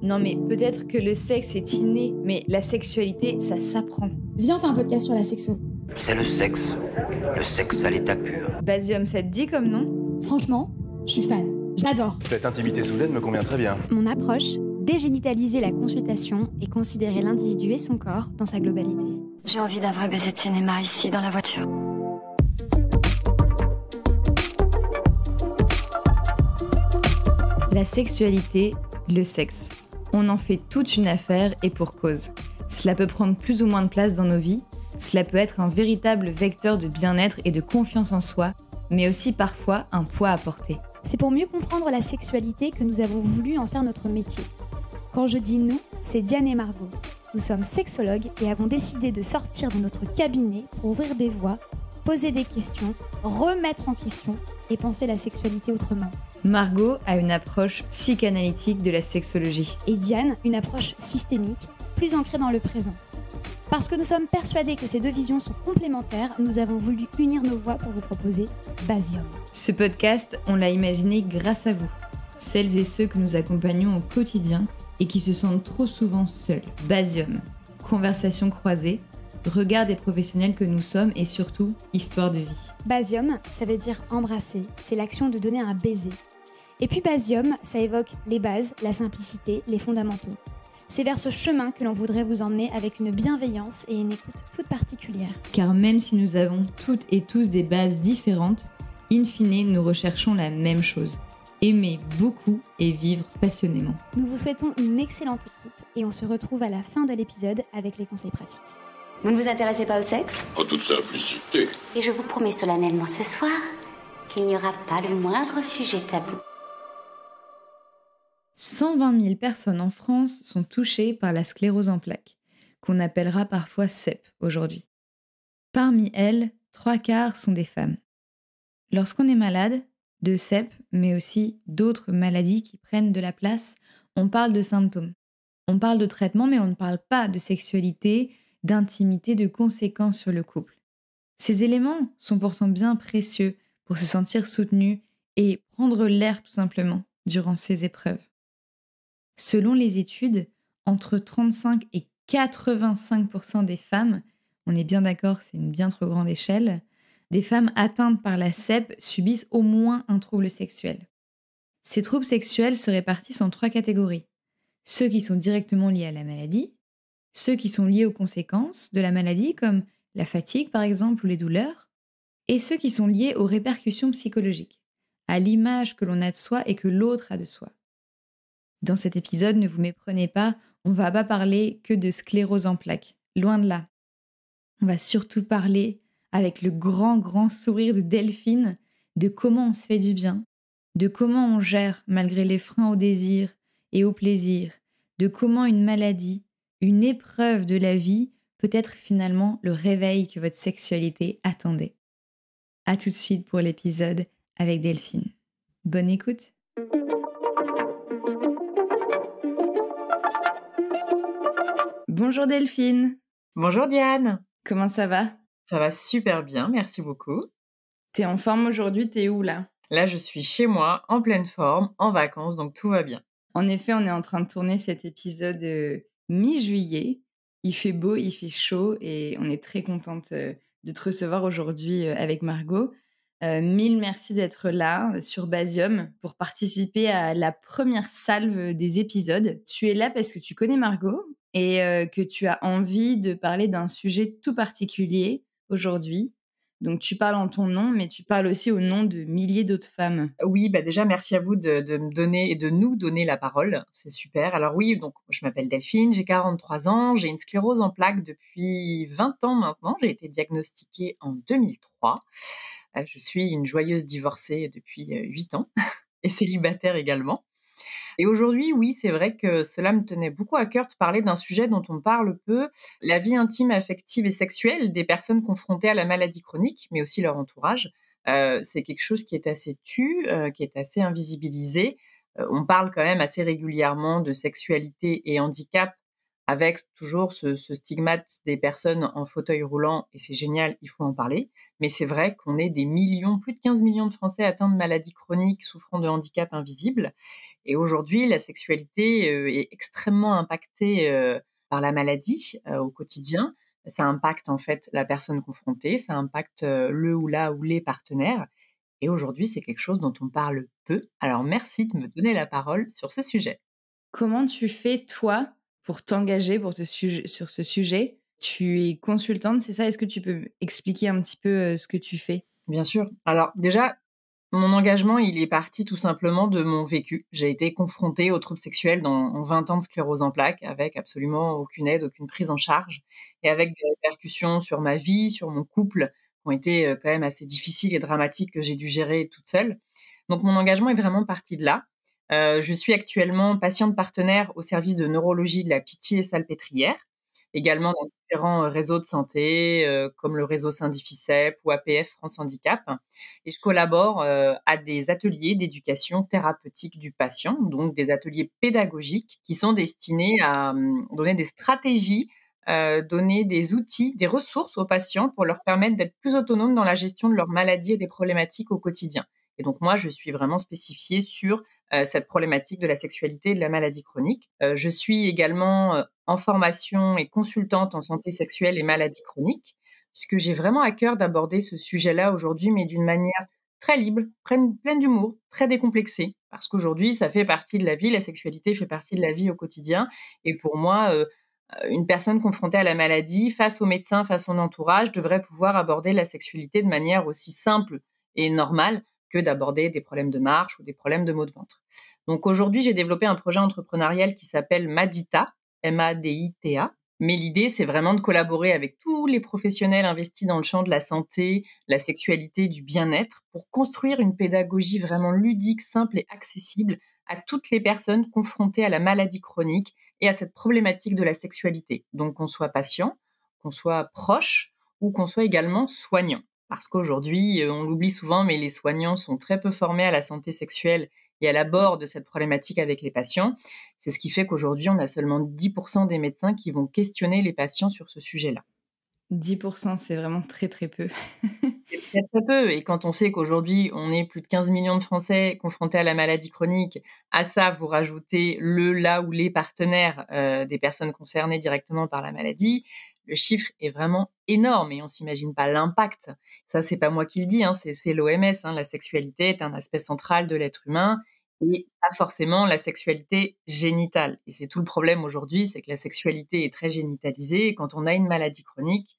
Non mais peut-être que le sexe est inné, mais la sexualité, ça s'apprend. Viens, on fait un podcast sur la sexo. C'est le sexe à l'état pur. Basium, ça te dit comme nom? Franchement, je suis fan. J'adore. Cette intimité soudaine me convient très bien. Mon approche, dégénitaliser la consultation et considérer l'individu et son corps dans sa globalité. J'ai envie d'un vrai baiser de cinéma ici, dans la voiture. La sexualité, le sexe. On en fait toute une affaire et pour cause. Cela peut prendre plus ou moins de place dans nos vies, cela peut être un véritable vecteur de bien-être et de confiance en soi, mais aussi parfois un poids à porter. C'est pour mieux comprendre la sexualité que nous avons voulu en faire notre métier. Quand je dis nous, c'est Diane et Margot. Nous sommes sexologues et avons décidé de sortir de notre cabinet pour ouvrir des voies, poser des questions, remettre en question et penser la sexualité autrement. Margot a une approche psychanalytique de la sexologie. Et Diane, une approche systémique, plus ancrée dans le présent. Parce que nous sommes persuadés que ces deux visions sont complémentaires, nous avons voulu unir nos voix pour vous proposer Basium. Ce podcast, on l'a imaginé grâce à vous, celles et ceux que nous accompagnons au quotidien et qui se sentent trop souvent seuls. Basium, conversation croisée, regard des professionnels que nous sommes et surtout, histoire de vie. Basium, ça veut dire embrasser, c'est l'action de donner un baiser. Et puis Basium, ça évoque les bases, la simplicité, les fondamentaux. C'est vers ce chemin que l'on voudrait vous emmener avec une bienveillance et une écoute toute particulière. Car même si nous avons toutes et tous des bases différentes, in fine, nous recherchons la même chose. Aimer beaucoup et vivre passionnément. Nous vous souhaitons une excellente écoute et on se retrouve à la fin de l'épisode avec les conseils pratiques. Vous ne vous intéressez pas au sexe ? En toute simplicité. Et je vous promets solennellement ce soir qu'il n'y aura pas le moindre sujet tabou. 120 000 personnes en France sont touchées par la sclérose en plaques, qu'on appellera parfois CEP aujourd'hui. Parmi elles, 3/4 sont des femmes. Lorsqu'on est malade, de CEP, mais aussi d'autres maladies qui prennent de la place, on parle de symptômes. On parle de traitement, mais on ne parle pas de sexualité, d'intimité, de conséquences sur le couple. Ces éléments sont pourtant bien précieux pour se sentir soutenu et prendre l'air tout simplement durant ces épreuves. Selon les études, entre 35 et 85% des femmes, on est bien d'accord, c'est une bien trop grande échelle, des femmes atteintes par la CEP subissent au moins un trouble sexuel. Ces troubles sexuels se répartissent en 3 catégories. Ceux qui sont directement liés à la maladie, ceux qui sont liés aux conséquences de la maladie, comme la fatigue par exemple ou les douleurs, et ceux qui sont liés aux répercussions psychologiques, à l'image que l'on a de soi et que l'autre a de soi. Dans cet épisode, ne vous méprenez pas, on ne va pas parler que de sclérose en plaques, loin de là. On va surtout parler, avec le grand sourire de Delphine, de comment on se fait du bien, de comment on gère malgré les freins au désir et au plaisir, de comment une maladie, une épreuve de la vie peut être finalement le réveil que votre sexualité attendait. À tout de suite pour l'épisode avec Delphine. Bonne écoute. Bonjour Delphine. Bonjour Diane. Comment ça va ? Ça va super bien, merci beaucoup. T'es en forme aujourd'hui, t'es où là ? Là, je suis chez moi, en pleine forme, en vacances, donc tout va bien. En effet, on est en train de tourner cet épisode mi-juillet. Il fait beau, il fait chaud et on est très contente de te recevoir aujourd'hui avec Margot. Mille merci d'être là sur Basium pour participer à la première salve des épisodes. Tu es là parce que tu connais Margot et que tu as envie de parler d'un sujet tout particulier aujourd'hui. Donc, tu parles en ton nom, mais tu parles aussi au nom de milliers d'autres femmes. Oui, déjà, merci à vous de me donner et de nous donner la parole. C'est super. Alors oui, donc je m'appelle Delphine, j'ai 43 ans, j'ai une sclérose en plaques depuis 20 ans maintenant. J'ai été diagnostiquée en 2003. Je suis une joyeuse divorcée depuis 8 ans et célibataire également. Et aujourd'hui, oui, c'est vrai que cela me tenait beaucoup à cœur de parler d'un sujet dont on parle peu, la vie intime, affective et sexuelle des personnes confrontées à la maladie chronique, mais aussi leur entourage. C'est quelque chose qui est assez qui est assez invisibilisé. On parle quand même assez régulièrement de sexualité et handicap, avec toujours ce stigmate des personnes en fauteuil roulant, et c'est génial, il faut en parler. Mais c'est vrai qu'on est des millions, plus de 15 millions de Français atteints de maladies chroniques, souffrant de handicap invisible. Et aujourd'hui, la sexualité est extrêmement impactée par la maladie au quotidien. Ça impacte en fait la personne confrontée, ça impacte le ou la ou les partenaires. Et aujourd'hui, c'est quelque chose dont on parle peu. Alors merci de me donner la parole sur ce sujet. Comment tu fais, toi, pour t'engager sur ce sujet? Tu es consultante, c'est ça? Est-ce que tu peux expliquer un petit peu, ce que tu fais? Bien sûr. Alors déjà, mon engagement, il est parti tout simplement de mon vécu. J'ai été confrontée aux troubles sexuels en 20 ans de sclérose en plaques, avec absolument aucune aide, aucune prise en charge, et avec des répercussions sur ma vie, sur mon couple, qui ont été quand même assez difficiles et dramatiques, que j'ai dû gérer toute seule. Donc mon engagement est vraiment parti de là. Je suis actuellement patiente partenaire au service de neurologie de la Pitié-Salpêtrière, également dans différents réseaux de santé, comme le réseau Saint-Difficep ou APF France Handicap. Et je collabore à des ateliers d'éducation thérapeutique du patient, donc des ateliers pédagogiques qui sont destinés à donner des stratégies, donner des outils, des ressources aux patients pour leur permettre d'être plus autonomes dans la gestion de leurs maladies et des problématiques au quotidien. Et donc moi, je suis vraiment spécifiée sur cette problématique de la sexualité et de la maladie chronique. Je suis également en formation et consultante en santé sexuelle et maladies chroniques, puisque j'ai vraiment à cœur d'aborder ce sujet-là aujourd'hui, mais d'une manière très libre, pleine d'humour, très décomplexée. Parce qu'aujourd'hui, ça fait partie de la vie, la sexualité fait partie de la vie au quotidien. Et pour moi, une personne confrontée à la maladie, face aux médecins, face à son entourage, devrait pouvoir aborder la sexualité de manière aussi simple et normale que d'aborder des problèmes de marche ou des problèmes de maux de ventre. Donc aujourd'hui, j'ai développé un projet entrepreneurial qui s'appelle Madita, Madita. Mais l'idée, c'est vraiment de collaborer avec tous les professionnels investis dans le champ de la santé, la sexualité, du bien-être, pour construire une pédagogie vraiment ludique, simple et accessible à toutes les personnes confrontées à la maladie chronique et à cette problématique de la sexualité. Donc qu'on soit patient, qu'on soit proche ou qu'on soit également soignant. Parce qu'aujourd'hui, on l'oublie souvent, mais les soignants sont très peu formés à la santé sexuelle et à l'abord de cette problématique avec les patients. C'est ce qui fait qu'aujourd'hui, on a seulement 10% des médecins qui vont questionner les patients sur ce sujet-là. 10%, c'est vraiment très, très peu. C'est très, très peu. Et quand on sait qu'aujourd'hui, on est plus de 15 millions de Français confrontés à la maladie chronique, à ça, vous rajoutez le, là ou les partenaires des personnes concernées directement par la maladie, le chiffre est vraiment énorme et on s'imagine pas l'impact. Ça, c'est pas moi qui le dis, hein, c'est l'OMS. Hein, la sexualité est un aspect central de l'être humain et pas forcément la sexualité génitale. Et c'est tout le problème aujourd'hui, c'est que la sexualité est très génitalisée et quand on a une maladie chronique,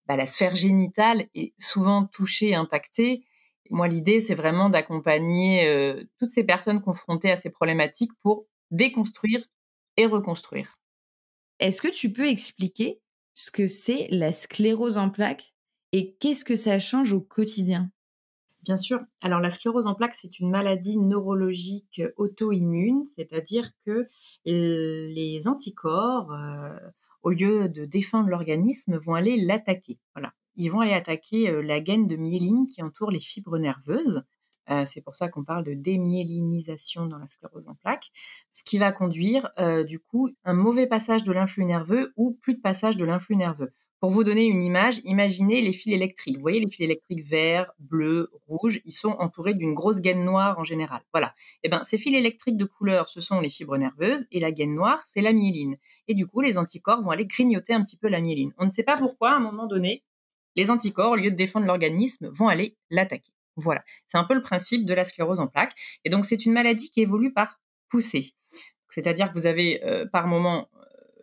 la sphère génitale est souvent touchée et impactée. Moi, l'idée, c'est vraiment d'accompagner toutes ces personnes confrontées à ces problématiques pour déconstruire et reconstruire. Est-ce que tu peux expliquer ce que c'est la sclérose en plaques et qu'est-ce que ça change au quotidien? Bien sûr. Alors la sclérose en plaques, c'est une maladie neurologique auto-immune, c'est-à-dire que les anticorps, au lieu de défendre l'organisme, vont aller l'attaquer. Voilà. Ils vont aller attaquer la gaine de myéline qui entoure les fibres nerveuses. C'est pour ça qu'on parle de démyélinisation dans la sclérose en plaques, ce qui va conduire du coup un mauvais passage de l'influx nerveux ou plus de passage de l'influx nerveux. Pour vous donner une image, imaginez les fils électriques. Vous voyez les fils électriques verts, bleus, rouges, ils sont entourés d'une grosse gaine noire en général. Voilà. Et ben, ces fils électriques de couleur, ce sont les fibres nerveuses et la gaine noire, c'est la myéline. Et du coup, les anticorps vont aller grignoter un petit peu la myéline. On ne sait pas pourquoi, à un moment donné, les anticorps, au lieu de défendre l'organisme, vont aller l'attaquer. Voilà. C'est un peu le principe de la sclérose en plaques. Et donc, c'est une maladie qui évolue par poussée. C'est-à-dire que vous avez par moment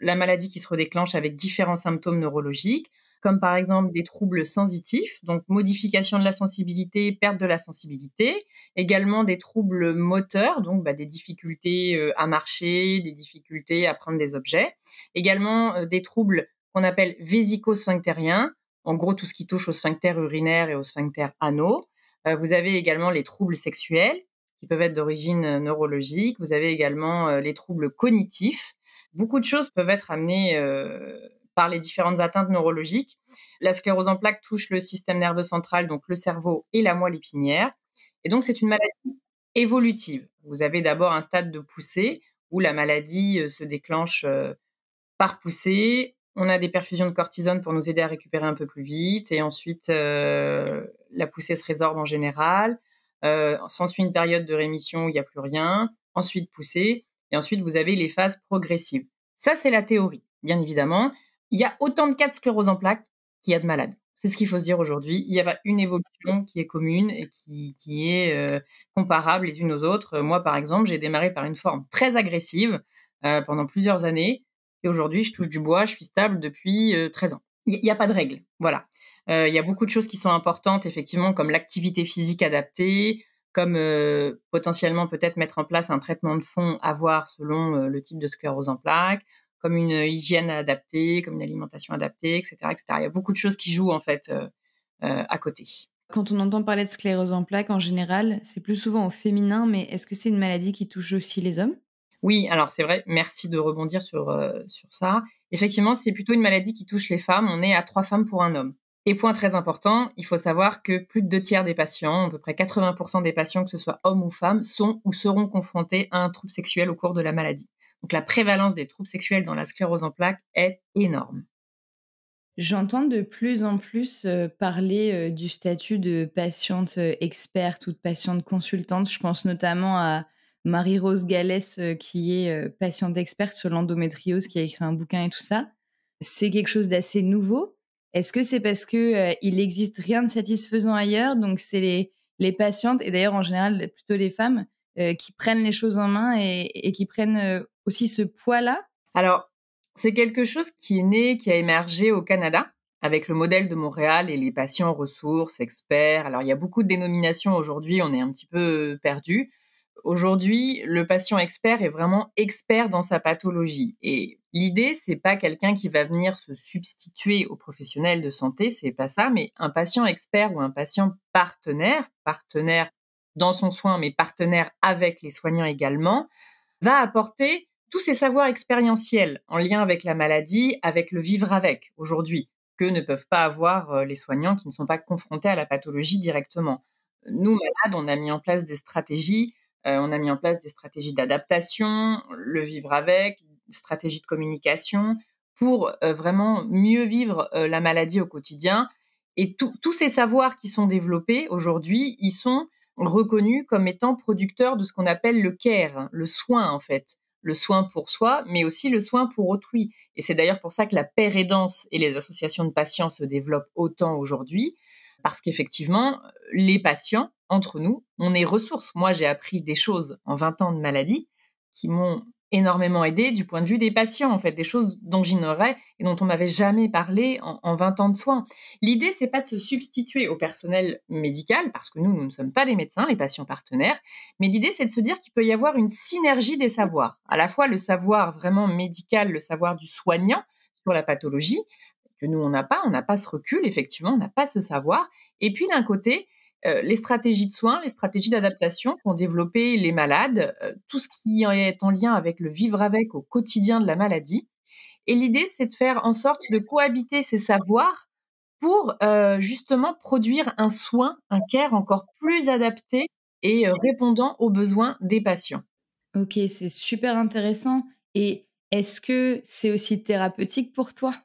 la maladie qui se redéclenche avec différents symptômes neurologiques, comme par exemple des troubles sensitifs, donc modification de la sensibilité, perte de la sensibilité, également des troubles moteurs, donc des difficultés à marcher, des difficultés à prendre des objets, également des troubles qu'on appelle vésico-sphinctériens, en gros tout ce qui touche au sphincter urinaire et au sphincter anaux. Vous avez également les troubles sexuels, qui peuvent être d'origine neurologique. Vous avez également les troubles cognitifs. Beaucoup de choses peuvent être amenées par les différentes atteintes neurologiques. La sclérose en plaques touche le système nerveux central, donc le cerveau et la moelle épinière. Et donc, c'est une maladie évolutive. Vous avez d'abord un stade de poussée où la maladie se déclenche par poussée. On a des perfusions de cortisone pour nous aider à récupérer un peu plus vite. Et ensuite, la poussée se résorbe en général. S'ensuit une période de rémission où il n'y a plus rien. ensuite pousser, et ensuite vous avez les phases progressives. Ça, c'est la théorie, bien évidemment. Il y a autant de cas de sclérose en plaques qu'il y a de malades. C'est ce qu'il faut se dire aujourd'hui. Il y a une évolution qui est commune et qui est comparable les unes aux autres. Moi, par exemple, j'ai démarré par une forme très agressive pendant plusieurs années. Et aujourd'hui, je touche du bois, je suis stable depuis 13 ans. Il n'y a pas de règle, voilà. Il y a beaucoup de choses qui sont importantes, effectivement, comme l'activité physique adaptée, comme potentiellement peut-être mettre en place un traitement de fond à voir selon le type de sclérose en plaques, comme une hygiène adaptée, comme une alimentation adaptée, etc., etc. Il y a beaucoup de choses qui jouent en fait à côté. Quand on entend parler de sclérose en plaques, en général, c'est plus souvent au féminin, mais est-ce que c'est une maladie qui touche aussi les hommes? Oui, alors c'est vrai, merci de rebondir sur ça. Effectivement, c'est plutôt une maladie qui touche les femmes. On est à 3 femmes pour un homme. Et point très important, il faut savoir que plus de 2 tiers des patients, à peu près 80% des patients, que ce soit hommes ou femmes, sont ou seront confrontés à un trouble sexuel au cours de la maladie. Donc la prévalence des troubles sexuels dans la sclérose en plaques est énorme. J'entends de plus en plus, parler, du statut de patiente, experte ou de patiente consultante. Je pense notamment à Marie-Rose Gallès, qui est, patiente experte sur l'endométriose, qui a écrit un bouquin et tout ça. C'est quelque chose d'assez nouveau. Est-ce que c'est parce que, il existe rien de satisfaisant ailleurs, donc c'est les patientes et d'ailleurs en général plutôt les femmes, qui prennent les choses en main et qui prennent, aussi ce poids-là? Alors, c'est quelque chose qui est né, qui a émergé au Canada, avec le modèle de Montréal et les patients ressources, experts. Alors, il y a beaucoup de dénominations aujourd'hui, on est un petit peu perdu. Aujourd'hui, le patient expert est vraiment expert dans sa pathologie. Et l'idée, c'est pas quelqu'un qui va venir se substituer aux professionnels de santé, c'est pas ça, mais un patient expert ou un patient partenaire, partenaire dans son soin, mais partenaire avec les soignants également, va apporter tous ces savoirs expérientiels en lien avec la maladie, avec le vivre avec aujourd'hui, que ne peuvent pas avoir les soignants qui ne sont pas confrontés à la pathologie directement. Nous, malades, on a mis en place des stratégies, on a mis en place des stratégies d'adaptation, le vivre avec, des stratégies de communication pour vraiment mieux vivre la maladie au quotidien. Et tous ces savoirs qui sont développés aujourd'hui, ils sont reconnus comme étant producteurs de ce qu'on appelle le care, le soin en fait. Le soin pour soi, mais aussi le soin pour autrui. Et c'est d'ailleurs pour ça que la pair-aidance et les associations de patients se développent autant aujourd'hui, parce qu'effectivement, les patients, entre nous, on est ressources. Moi, j'ai appris des choses en 20 ans de maladie qui m'ont énormément aidé du point de vue des patients, en fait, des choses dont j'ignorais et dont on m'avait jamais parlé en 20 ans de soins. L'idée, c'est pas de se substituer au personnel médical, parce que nous ne sommes pas des médecins, les patients partenaires, mais l'idée, c'est de se dire qu'il peut y avoir une synergie des savoirs. À la fois le savoir vraiment médical, le savoir du soignant sur la pathologie, que nous, on n'a pas ce recul, effectivement, on n'a pas ce savoir. Et puis, d'un côté, les stratégies de soins, les stratégies d'adaptation qu'ont développé les malades, tout ce qui est en lien avec le vivre avec au quotidien de la maladie. Et l'idée, c'est de faire en sorte de cohabiter ces savoirs pour justement produire un soin, un care encore plus adapté et répondant aux besoins des patients. OK, c'est super intéressant et est-ce que c'est aussi thérapeutique pour toi?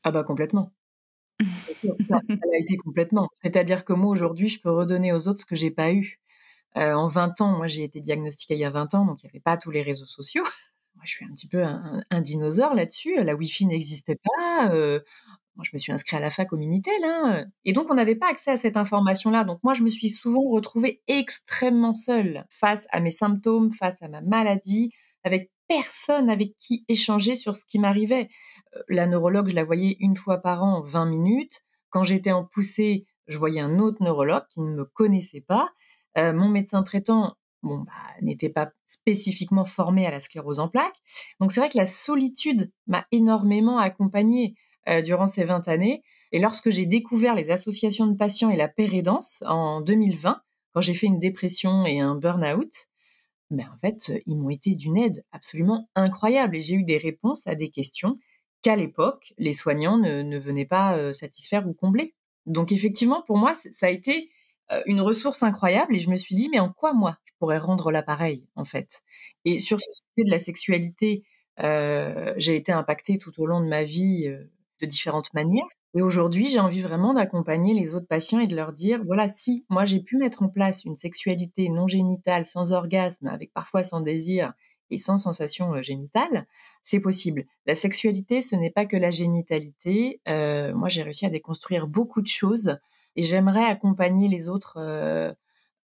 Ah bah complètement. Bien sûr, ça l'a été complètement. C'est-à-dire que moi, aujourd'hui, je peux redonner aux autres ce que j'ai pas eu. En 20 ans, moi, j'ai été diagnostiquée il y a 20 ans, donc il y avait pas tous les réseaux sociaux. Moi, je suis un petit peu un dinosaure là-dessus. La Wi-Fi n'existait pas, moi, je me suis inscrite à la fac au Minitel, hein, et donc on n'avait pas accès à cette information-là. Donc moi, je me suis souvent retrouvée extrêmement seule face à mes symptômes, face à ma maladie, avec personne avec qui échanger sur ce qui m'arrivait. La neurologue, je la voyais une fois par an, 20 minutes. Quand j'étais en poussée, je voyais un autre neurologue qui ne me connaissait pas. Mon médecin traitant, bon, bah, n'était pas spécifiquement formé à la sclérose en plaques. Donc c'est vrai que la solitude m'a énormément accompagnée durant ces 20 années. Et lorsque j'ai découvert les associations de patients et la pair-aidance en 2020, quand j'ai fait une dépression et un burn-out, ben, en fait, ils m'ont été d'une aide absolument incroyable et j'ai eu des réponses à des questions qu'à l'époque, les soignants ne venaient pas satisfaire ou combler. Donc effectivement, pour moi, ça a été une ressource incroyable et je me suis dit: «Mais en quoi moi, je pourrais rendre l'appareil, en fait?» Et sur ce sujet de la sexualité, j'ai été impactée tout au long de ma vie, de différentes manières. Et aujourd'hui, j'ai envie vraiment d'accompagner les autres patients et de leur dire: «Voilà, si moi j'ai pu mettre en place une sexualité non génitale, sans orgasme, avec parfois sans désir et sans sensation, génitale, c'est possible». La sexualité, ce n'est pas que la génitalité. Moi, j'ai réussi à déconstruire beaucoup de choses et j'aimerais accompagner les autres,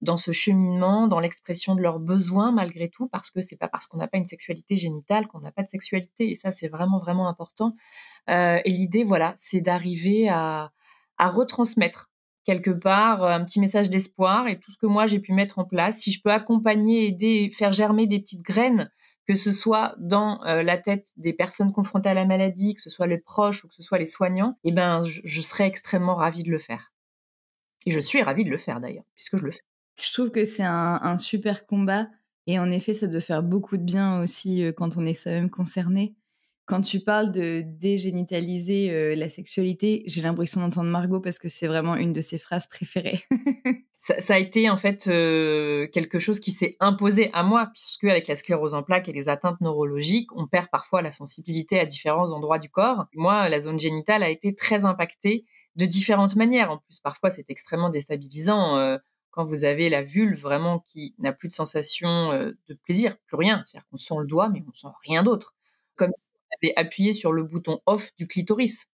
dans ce cheminement, dans l'expression de leurs besoins malgré tout, parce que c'est pas parce qu'on n'a pas une sexualité génitale qu'on n'a pas de sexualité et ça, c'est vraiment, vraiment important. Et l'idée, voilà, c'est d'arriver à retransmettre quelque part, un petit message d'espoir et tout ce que moi j'ai pu mettre en place. Si je peux accompagner, aider, faire germer des petites graines, que ce soit dans, la tête des personnes confrontées à la maladie, que ce soit les proches ou que ce soit les soignants, et ben, je serais extrêmement ravie de le faire et je suis ravie de le faire d'ailleurs, puisque je le fais. Je trouve que c'est un super combat et en effet, ça doit faire beaucoup de bien aussi, quand on est soi-même concerné. Quand tu parles de dégénitaliser, la sexualité, j'ai l'impression d'entendre Margot parce que c'est vraiment une de ses phrases préférées. Ça a été en fait, quelque chose qui s'est imposé à moi puisque avec la sclérose en plaques et les atteintes neurologiques, on perd parfois la sensibilité à différents endroits du corps. Moi, la zone génitale a été très impactée de différentes manières. En plus, parfois, c'est extrêmement déstabilisant, quand vous avez la vulve vraiment qui n'a plus de sensation, de plaisir, plus rien. C'est-à-dire qu'on sent le doigt, mais on sent rien d'autre. Comme si on avait appuyé sur le bouton off du clitoris.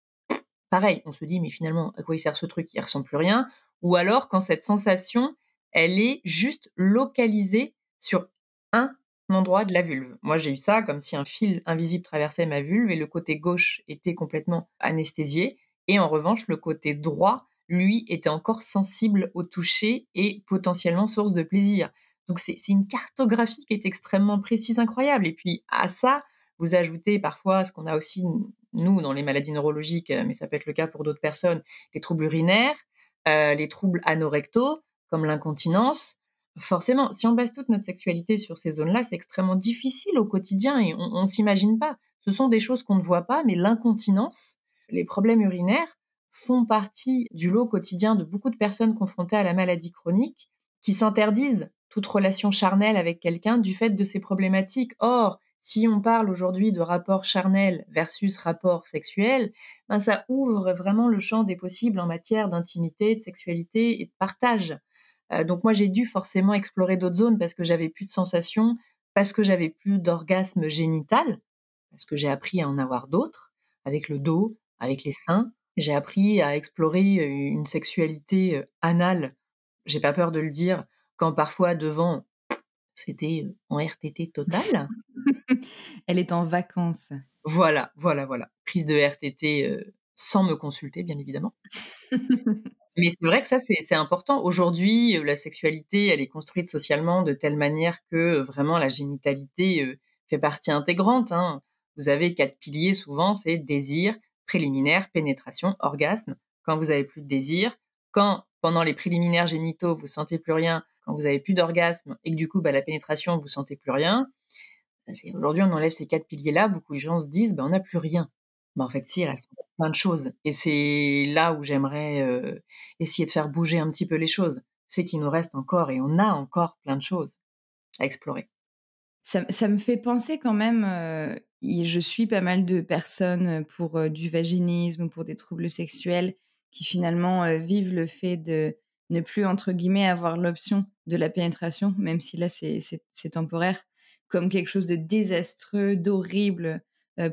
Pareil, on se dit: «Mais finalement, à quoi il sert ce truc? Il ressent plus rien». Ou alors quand cette sensation, elle est juste localisée sur un endroit de la vulve. Moi, j'ai eu ça comme si un fil invisible traversait ma vulve et le côté gauche était complètement anesthésié et en revanche, le côté droit, lui, était encore sensible au toucher et potentiellement source de plaisir. Donc c'est une cartographie qui est extrêmement précise, incroyable et puis à ça, vous ajoutez parfois ce qu'on a aussi nous, dans les maladies neurologiques, mais ça peut être le cas pour d'autres personnes, les troubles urinaires, les troubles anorectaux, comme l'incontinence. Forcément, si on base toute notre sexualité sur ces zones-là, c'est extrêmement difficile au quotidien et on s'imagine pas. Ce sont des choses qu'on ne voit pas, mais l'incontinence, les problèmes urinaires font partie du lot quotidien de beaucoup de personnes confrontées à la maladie chronique qui s'interdisent toute relation charnelle avec quelqu'un du fait de ces problématiques. Or, si on parle aujourd'hui de rapport charnel versus rapport sexuel, ben ça ouvre vraiment le champ des possibles en matière d'intimité, de sexualité et de partage. Donc moi, j'ai dû forcément explorer d'autres zones parce que j'avais plus de sensations, parce que j'avais plus d'orgasme génital, parce que j'ai appris à en avoir d'autres, avec le dos, avec les seins. J'ai appris à explorer, une sexualité, anale, j'ai pas peur de le dire, quand parfois devant, c'était, en RTT total. Elle est en vacances. Voilà, voilà, voilà. Prise de RTT, sans me consulter, bien évidemment. Mais c'est vrai que ça, c'est important. Aujourd'hui, la sexualité, elle est construite socialement de telle manière que, vraiment la génitalité, fait partie intégrante, hein. Vous avez 4 piliers souvent, c'est désir, préliminaire, pénétration, orgasme. Quand vous avez plus de désir, quand pendant les préliminaires génitaux, vous sentez plus rien, quand vous avez plus d'orgasme et que du coup, bah, la pénétration, vous sentez plus rien, c'est aujourd'hui, on enlève ces 4 piliers-là, beaucoup de gens se disent: «Bah, on n'a plus rien». Bah, en fait si, il reste encore plein de choses et c'est là où j'aimerais, essayer de faire bouger un petit peu les choses. C'est qu'il nous reste encore et on a encore plein de choses à explorer. Ça me fait penser quand même, et je suis pas mal de personnes, pour, du vaginisme ou pour des troubles sexuels qui finalement, vivent le fait de ne plus entre guillemets «avoir l'option de la pénétration», même si là c'est temporaire, comme quelque chose de désastreux, d'horrible,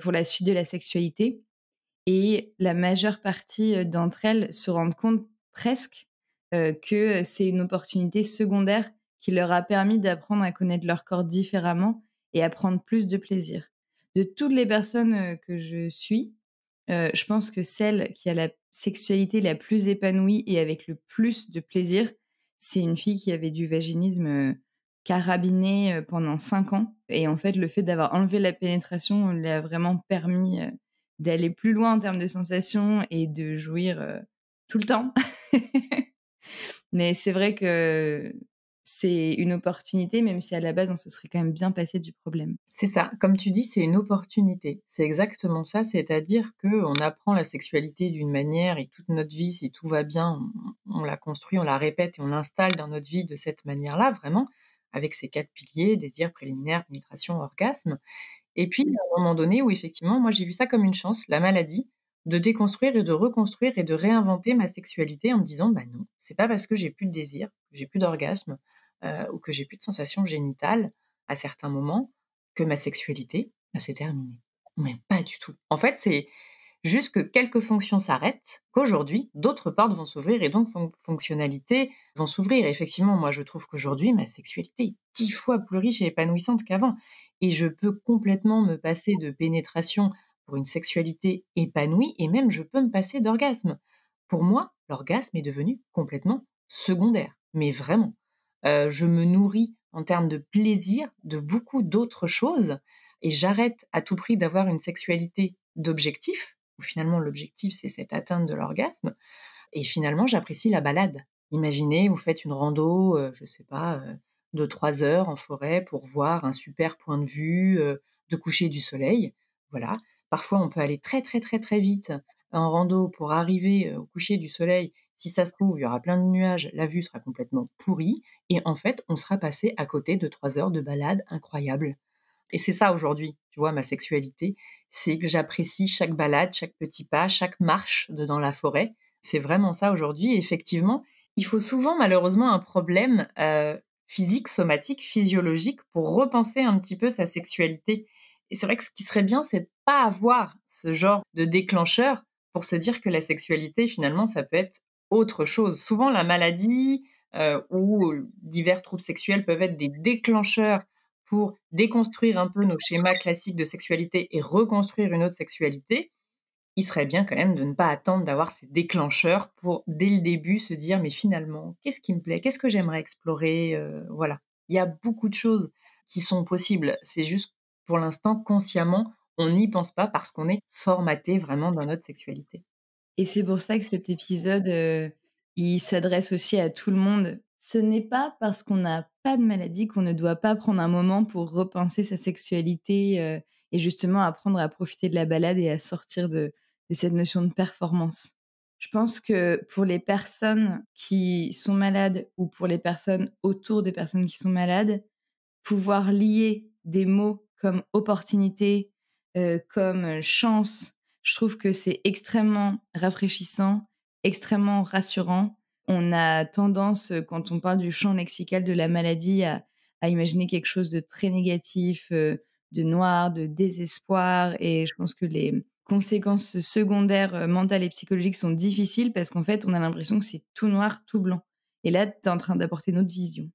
pour la suite de la sexualité et la majeure partie, d'entre elles se rendent compte presque, que c'est une opportunité secondaire qui leur a permis d'apprendre à connaître leur corps différemment et à prendre plus de plaisir. De toutes les personnes, que je suis, je pense que celle qui a la sexualité la plus épanouie et avec le plus de plaisir, c'est une fille qui avait du vaginisme, carabiné, pendant 5 ans et en fait, le fait d'avoir enlevé la pénétration lui a vraiment permis, d'aller plus loin en termes de sensations et de jouir, tout le temps. Mais c'est vrai que c'est une opportunité, même si à la base, on se serait quand même bien passé du problème. C'est ça, comme tu dis, c'est une opportunité. C'est exactement ça, c'est-à-dire qu'on apprend la sexualité d'une manière et toute notre vie, si tout va bien, on la construit, on la répète et on l'installe dans notre vie de cette manière-là, vraiment, avec ces 4 piliers, désir, préliminaire, pénétration, orgasme. Et puis, il y a un moment donné où effectivement, moi, j'ai vu ça comme une chance, la maladie, de déconstruire et de reconstruire et de réinventer ma sexualité en me disant: «Bah non, c'est pas parce que j'ai plus de désir, que j'ai plus d'orgasme, ou que j'ai plus de sensations génitales à certains moments que ma sexualité, bah, c'est terminé». Mais pas du tout. En fait, c'est juste que quelques fonctions s'arrêtent, qu'aujourd'hui, d'autres portes vont s'ouvrir et donc fonctionnalités vont s'ouvrir. Effectivement, moi, je trouve qu'aujourd'hui, ma sexualité est 10 fois plus riche et épanouissante qu'avant et je peux complètement me passer de pénétration pour une sexualité épanouie et même je peux me passer d'orgasme. Pour moi, l'orgasme est devenu complètement secondaire, mais vraiment. Je me nourris en termes de plaisir de beaucoup d'autres choses et j'arrête à tout prix d'avoir une sexualité d'objectif, où finalement l'objectif c'est cette atteinte de l'orgasme et finalement j'apprécie la balade. Imaginez, vous faites une rando, je sais pas, de 3 heures en forêt pour voir un super point de vue, de coucher du soleil. Voilà. Parfois on peut aller très, très, très, très vite en rando pour arriver, au coucher du soleil. Si ça se trouve, il y aura plein de nuages, la vue sera complètement pourrie et en fait, on sera passé à côté de 3 heures de balade incroyable. Et c'est ça aujourd'hui, tu vois, ma sexualité, c'est que j'apprécie chaque balade, chaque petit pas, chaque marche dans la forêt. C'est vraiment ça aujourd'hui. Et effectivement, il faut souvent malheureusement un problème physique, somatique, physiologique pour repenser un petit peu sa sexualité. Et c'est vrai que ce qui serait bien, c'est de pas avoir ce genre de déclencheur pour se dire que la sexualité, finalement, ça peut être autre chose. Souvent, la maladie ou divers troubles sexuels peuvent être des déclencheurs pour déconstruire un peu nos schémas classiques de sexualité et reconstruire une autre sexualité, il serait bien quand même de ne pas attendre d'avoir ces déclencheurs pour, dès le début, se dire: «Mais finalement, qu'est-ce qui me plaît? Qu'est-ce que j'aimerais explorer?» Voilà. Il y a beaucoup de choses qui sont possibles. C'est juste, pour l'instant, consciemment, on n'y pense pas parce qu'on est formaté vraiment dans notre sexualité. Et c'est pour ça que cet épisode, il s'adresse aussi à tout le monde. Ce n'est pas parce qu'on n'a pas de maladie qu'on ne doit pas prendre un moment pour repenser sa sexualité, et justement apprendre à profiter de la balade et à sortir de cette notion de performance. Je pense que pour les personnes qui sont malades ou pour les personnes autour des personnes qui sont malades, pouvoir lier des mots comme opportunité, comme, chance, je trouve que c'est extrêmement rafraîchissant, extrêmement rassurant. On a tendance, quand on parle du champ lexical de la maladie à imaginer quelque chose de très négatif, de noir, de désespoir et je pense que les conséquences secondaires, mentales et psychologiques sont difficiles parce qu'en fait, on a l'impression que c'est tout noir, tout blanc et là, tu es en train d'apporter une autre vision.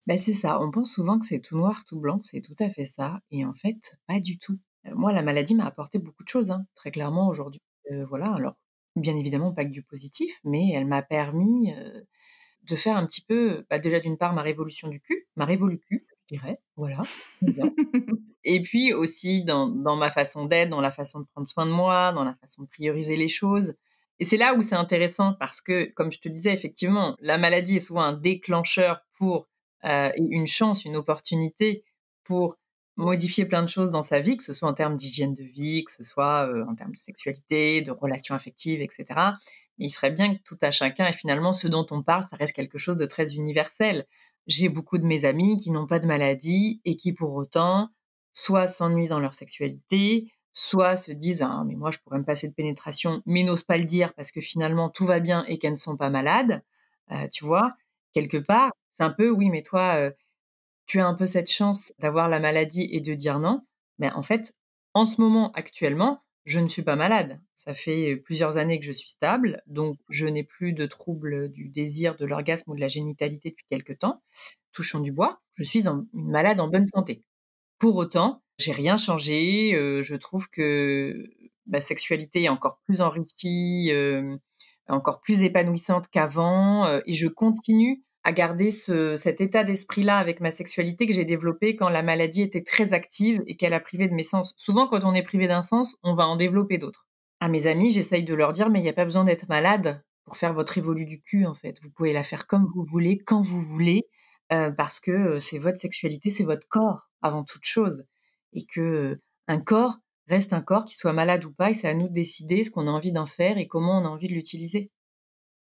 Bah, c'est ça, on pense souvent que c'est tout noir, tout blanc, c'est tout à fait ça et en fait, pas du tout. Moi, la maladie m'a apporté beaucoup de choses, hein, très clairement aujourd'hui. Voilà, alors bien évidemment pas que du positif, mais elle m'a permis, de faire un petit peu, bah, déjà d'une part ma révolution du cul, ma révolu-cul, je dirais, voilà, très bien. Et puis aussi dans ma façon d'être, dans la façon de prendre soin de moi, dans la façon de prioriser les choses. Et c'est là où c'est intéressant parce que, comme je te disais, effectivement, la maladie est souvent un déclencheur pour, une chance, une opportunité pour modifier plein de choses dans sa vie, que ce soit en termes d'hygiène de vie, que ce soit, en termes de sexualité, de relations affectives et cetera. Mais il serait bien que tout à chacun et finalement ce dont on parle, ça reste quelque chose de très universel. J'ai beaucoup de mes amis qui n'ont pas de maladie et qui pour autant soit s'ennuient dans leur sexualité, soit se disent: «Ah mais moi je pourrais me passer de pénétration», mais n'osent pas le dire parce que finalement tout va bien et qu'elles ne sont pas malades. Tu vois? Quelque part, c'est un peu: «Oui mais toi, tu as un peu cette chance d'avoir la maladie et de dire non». Mais en fait, en ce moment, actuellement, je ne suis pas malade. Ça fait plusieurs années que je suis stable, donc je n'ai plus de troubles du désir, de l'orgasme ou de la génitalité depuis quelque temps. Touchons du bois, je suis une malade en bonne santé. Pour autant, j'ai rien changé, je trouve que ma sexualité est encore plus enrichie, encore plus épanouissante qu'avant, et je continue à garder cet état d'esprit-là avec ma sexualité que j'ai développé quand la maladie était très active et qu'elle a privé de mes sens. Souvent, quand on est privé d'un sens, on va en développer d'autres. À mes amis, j'essaye de leur dire: «Mais il y a pas besoin d'être malade pour faire votre révolu du cul, en fait. Vous pouvez la faire comme vous voulez, quand vous voulez, parce que, c'est votre sexualité, c'est votre corps avant toute chose et que, un corps reste un corps, qu'il soit malade ou pas et c'est à nous de décider ce qu'on a envie d'en faire et comment on a envie de l'utiliser».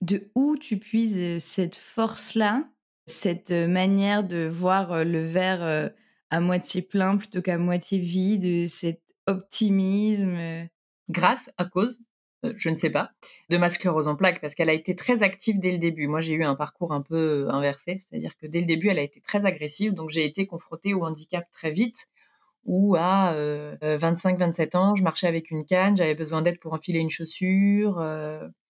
De où tu puises, cette force-là, cette, manière de voir, le verre, à moitié plein plutôt qu'à moitié vide, cet optimisme, Grâce, à cause je ne sais pas, de ma sclérose en plaques parce qu'elle a été très active dès le début. Moi, j'ai eu un parcours un peu inversé, c'est-à-dire que dès le début, elle a été très agressive, donc j'ai été confrontée au handicap très vite où à 25-27 ans, je marchais avec une canne, j'avais besoin d'aide pour enfiler une chaussure.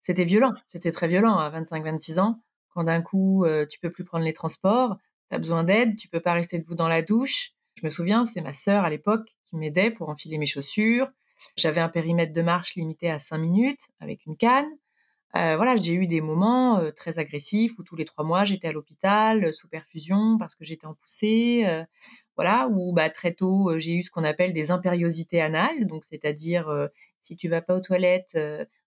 C'était violent, c'était très violent à 25-26 ans, quand d'un coup, tu peux plus prendre les transports, tu as besoin d'aide, tu peux pas rester debout dans la douche. Je me souviens, c'est ma sœur à l'époque qui m'aidait pour enfiler mes chaussures. J'avais un périmètre de marche limité à 5 minutes avec une canne. Voilà, j'ai eu des moments, très agressifs où tous les 3 mois, j'étais à l'hôpital, sous perfusion parce que j'étais en poussée, voilà, où bah, très tôt, j'ai eu ce qu'on appelle des impériosités anales, donc c'est-à-dire, si tu vas pas aux toilettes,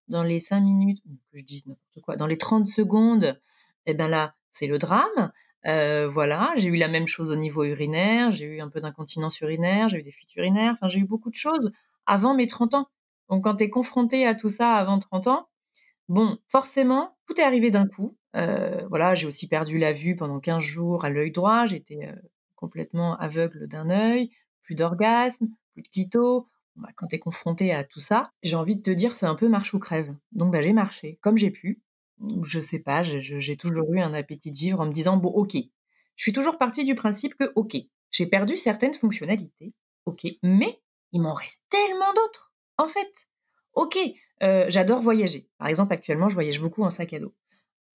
dans les 5 minutes ou que je dise n'importe quoi, dans les 30 secondes et ben là, c'est le drame. Voilà, j'ai eu la même chose au niveau urinaire, j'ai eu un peu d'incontinence urinaire, j'ai eu des fuites urinaires, enfin j'ai eu beaucoup de choses avant mes 30 ans. Donc quand tu es confronté à tout ça avant 30 ans, bon, forcément, tout est arrivé d'un coup. Voilà, j'ai aussi perdu la vue pendant 15 jours à l'œil droit. J'étais, complètement aveugle d'un œil, plus d'orgasme, plus de clito. Bon, bah, quand tu es confronté à tout ça, j'ai envie de te dire, c'est un peu marche ou crève. Donc, bah, j'ai marché comme j'ai pu. Je sais pas, j'ai toujours eu un appétit de vivre en me disant: «Bon, OK». Je suis toujours partie du principe que, OK, j'ai perdu certaines fonctionnalités, OK, mais il m'en reste tellement d'autres, en fait. OK, j'adore voyager. Par exemple, actuellement, je voyage beaucoup en sac à dos.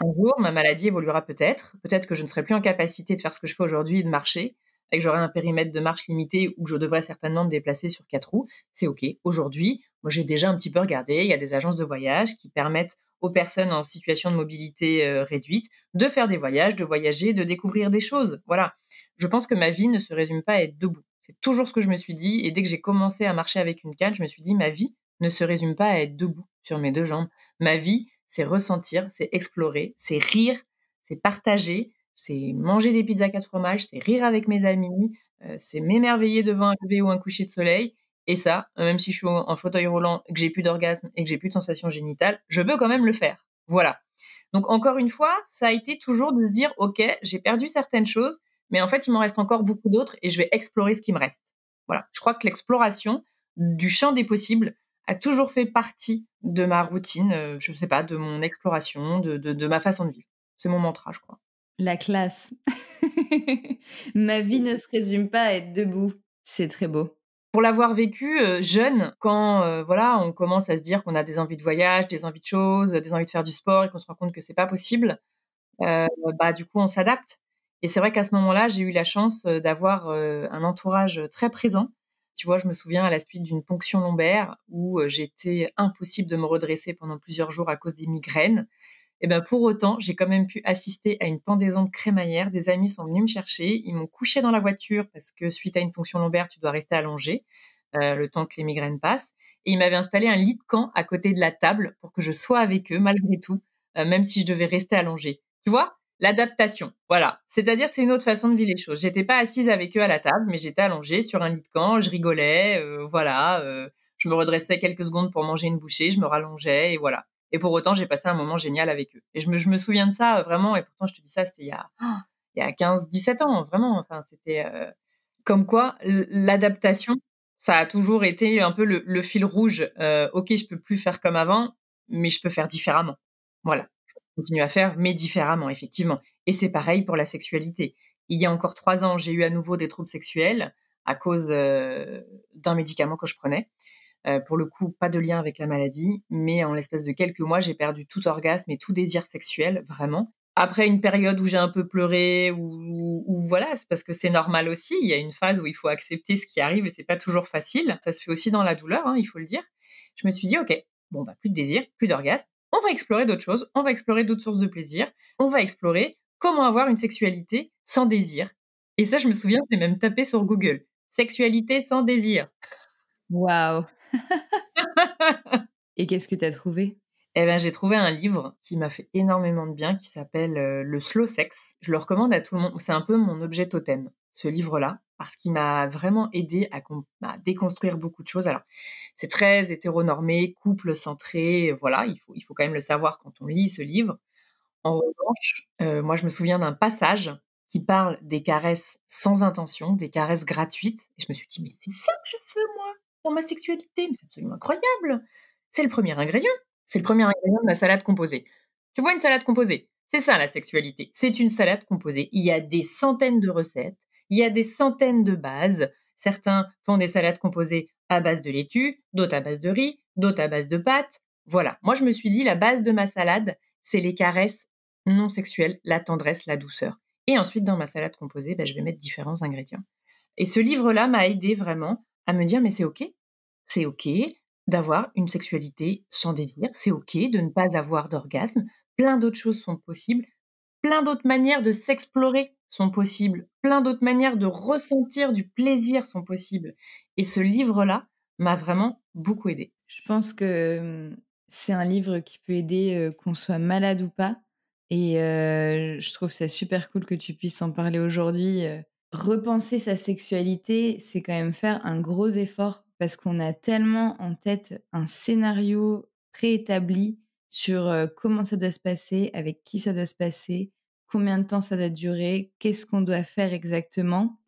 Un jour, ma maladie évoluera peut-être. Peut-être que je ne serai plus en capacité de faire ce que je fais aujourd'hui, de marcher et que j'aurai un périmètre de marche limité ou que je devrais certainement me déplacer sur 4 roues. C'est OK. Aujourd'hui, moi, j'ai déjà un petit peu regardé. Il y a des agences de voyage qui permettent aux personnes en situation de mobilité, réduite de faire des voyages, de voyager, de découvrir des choses. Voilà. Je pense que ma vie ne se résume pas à être debout. C'est toujours ce que je me suis dit et dès que j'ai commencé à marcher avec une canne, je me suis dit: «Ma vie ne se résume pas à être debout sur mes 2 jambes. Ma vie, c'est ressentir, c'est explorer, c'est rire, c'est partager, c'est manger des pizzas 4 fromages, c'est rire avec mes amis, c'est m'émerveiller devant un lever ou un coucher de soleil et ça, même si je suis en fauteuil roulant, que j'ai plus d'orgasme et que j'ai plus de sensations génitales, je peux quand même le faire. Voilà. Donc encore une fois, ça a été toujours de se dire: «OK, j'ai perdu certaines choses, mais en fait, il m'en reste encore beaucoup d'autres et je vais explorer ce qui me reste». Voilà. Je crois que l'exploration du champ des possibles a toujours fait partie de ma routine, je sais pas, de mon exploration, de ma façon de vivre. C'est mon mantra, je crois. La classe. Ma vie ne se résume pas à être debout. C'est très beau. Pour l'avoir vécu, jeune, quand, voilà, on commence à se dire qu'on a des envies de voyage, des envies de choses, des envies de faire du sport et qu'on se rend compte que c'est pas possible, heu, bah, du coup, on s'adapte et c'est vrai qu'à ce moment-là, j'ai eu la chance, d'avoir, un entourage, très présent. Tu vois, je me souviens à la suite d'une ponction lombaire où, j'étais impossible de me redresser pendant plusieurs jours à cause des migraines. Et ben, pour autant, j'ai quand même pu assister à une pendaison de crémaillère. Des amis sont venus me chercher, ils m'ont couchée dans la voiture parce que suite à une ponction lombaire, tu dois rester allongé, le temps que les migraines passent et ils m'avaient installé un lit de camp à côté de la table pour que je sois avec eux malgré tout, même si je devais rester allongée. Tu vois? L'adaptation, voilà. C'est-à-dire, c'est une autre façon de vivre les choses. J'étais pas assise avec eux à la table, mais j'étais allongée sur un lit de camp, je rigolais, voilà, je me redressais quelques secondes pour manger une bouchée, je me rallongeais et voilà. Et pour autant, j'ai passé un moment génial avec eux. Et je me souviens de ça, vraiment et pourtant je te dis ça, c'était il y a 15-17 ans, vraiment, enfin c'était, comme quoi l'adaptation, ça a toujours été un peu le fil rouge. OK, je peux plus faire comme avant, mais je peux faire différemment. Voilà. Je continue à faire, mais différemment, effectivement. Et c'est pareil pour la sexualité. Il y a encore 3 ans, j'ai eu à nouveau des troubles sexuels à cause, d'un médicament que je prenais. Pour le coup, pas de lien avec la maladie, mais en l'espace de quelques mois, j'ai perdu tout orgasme et tout désir sexuel, vraiment. Après une période où j'ai un peu pleuré, ou voilà, c'est parce que c'est normal aussi. Il y a une phase où il faut accepter ce qui arrive et c'est pas toujours facile. Ça se fait aussi dans la douleur, hein, il faut le dire. Je me suis dit: «OK, bon, bah, plus de désir, plus d'orgasme. On va explorer d'autres choses, on va explorer d'autres sources de plaisir. On va explorer comment avoir une sexualité sans désir». Et ça, je me souviens, j'ai même tapé sur Google: «Sexualité sans désir». Waouh! Et qu'est-ce que tu as trouvé? Eh ben, j'ai trouvé un livre qui m'a fait énormément de bien, qui s'appelle, Le Slow Sex. Je le recommande à tout le monde. C'est un peu mon objet totem, ce livre-là, parce qu'il m'a vraiment aidé à déconstruire beaucoup de choses. Alors, c'est très hétéronormé, couple centré, voilà, il faut quand même le savoir quand on lit ce livre. En revanche, moi, je me souviens d'un passage qui parle des caresses sans intention, des caresses gratuites et je me suis dit: «Mais c'est ça que je veux moi, dans ma sexualité, mais c'est absolument incroyable! C'est le premier ingrédient». C'est le premier ingrédient de ma salade composée. Tu vois une salade composée? C'est ça la sexualité. C'est une salade composée. Il y a des centaines de recettes, il y a des centaines de bases. Certains font des salades composées à base de laitue, d'autres à base de riz, d'autres à base de pâtes. Voilà. Moi, je me suis dit, la base de ma salade, c'est les caresses non sexuelles, la tendresse, la douceur. Et ensuite, dans ma salade composée, je vais mettre différents ingrédients. Et ce livre-là m'a aidé vraiment à me dire, mais c'est OK. C'est OK d'avoir une sexualité sans désir. C'est OK de ne pas avoir d'orgasme. Plein d'autres choses sont possibles. Plein d'autres manières de s'explorer sont possibles. Plein d'autres manières de ressentir du plaisir sont possibles. Et ce livre-là m'a vraiment beaucoup aidée. Je pense que, c'est un livre qui peut aider, qu'on soit malade ou pas et je trouve ça super cool que tu puisses en parler aujourd'hui, Repenser sa sexualité, c'est quand même faire un gros effort parce qu'on a tellement en tête un scénario préétabli sur, comment ça doit se passer, avec qui ça doit se passer, combien de temps ça doit durer, qu'est-ce qu'on doit faire exactement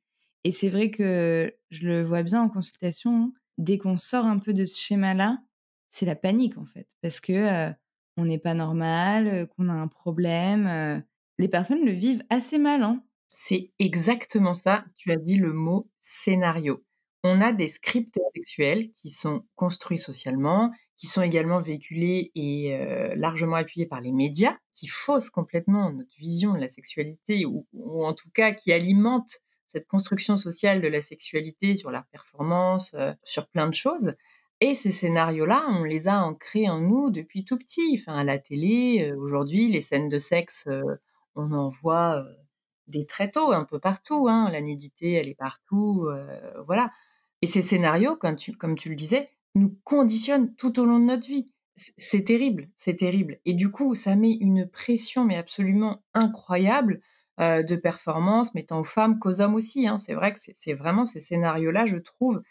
et c'est vrai que je le vois bien en consultation, hein. Dès qu'on sort un peu de ce schéma-là, c'est la panique, en fait, parce que, on n'est pas normal, qu'on a un problème, les personnes le vivent assez mal, hein. C'est exactement ça, tu as dit le mot scénario. On a des scripts sexuels qui sont construits socialement, qui sont également véhiculés et largement appuyés par les médias, qui faussent complètement notre vision de la sexualité ou en tout cas qui alimentent cette construction sociale de la sexualité sur la performance, sur plein de choses. Et ces scénarios-là, on les a ancrés en nous depuis tout petit. Enfin, à la télé, aujourd'hui, les scènes de sexe, on en voit, dès très tôt, un peu partout, hein. La nudité, elle est partout, voilà. Et ces scénarios, comme tu le disais, nous conditionnent tout au long de notre vie. C'est terrible, c'est terrible. Et du coup, ça met une pression, mais absolument incroyable, de performance, mais tant aux femmes qu'aux hommes aussi, hein. C'est vrai que c'est vraiment ces scénarios-là, je trouve,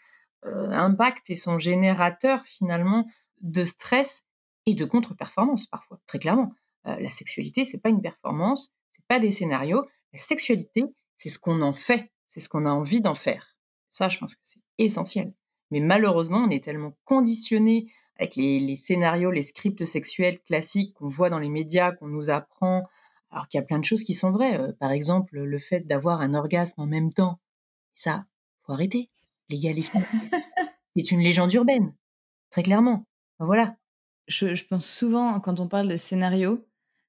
impactent et sont générateurs finalement de stress et de contre-performance parfois, très clairement. La sexualité, c'est pas une performance, c'est pas des scénarios. La sexualité, c'est ce qu'on en fait, c'est ce qu'on a envie d'en faire. Ça, je pense que c'est essentiel. Mais malheureusement, on est tellement conditionné avec les scénarios, les scripts sexuels classiques qu'on voit dans les médias, qu'on nous apprend, alors qu'il y a plein de choses qui sont vraies. Par exemple, le fait d'avoir un orgasme en même temps, ça, faut arrêter. Les gars, les filles, c'est une légende urbaine, très clairement. Enfin, voilà. Je pense souvent quand on parle de scénario,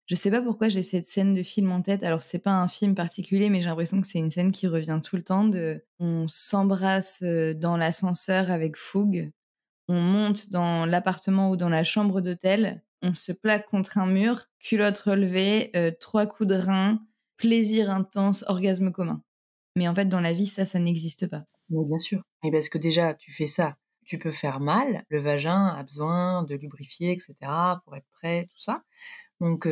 je sais pas pourquoi j'ai cette scène de film en tête. Alors c'est pas un film particulier, mais j'ai l'impression que c'est une scène qui revient tout le temps de on s'embrasse, dans l'ascenseur avec fougue, on monte dans l'appartement ou dans la chambre d'hôtel, on se plaque contre un mur, culotte relevée, 3 coups de rein, plaisir intense, orgasme commun. Mais en fait dans la vie ça n'existe pas. Mais bien sûr. Et parce que déjà, tu fais ça, tu peux faire mal. Le vagin a besoin de lubrifier, et cetera, pour être prêt, tout ça. Donc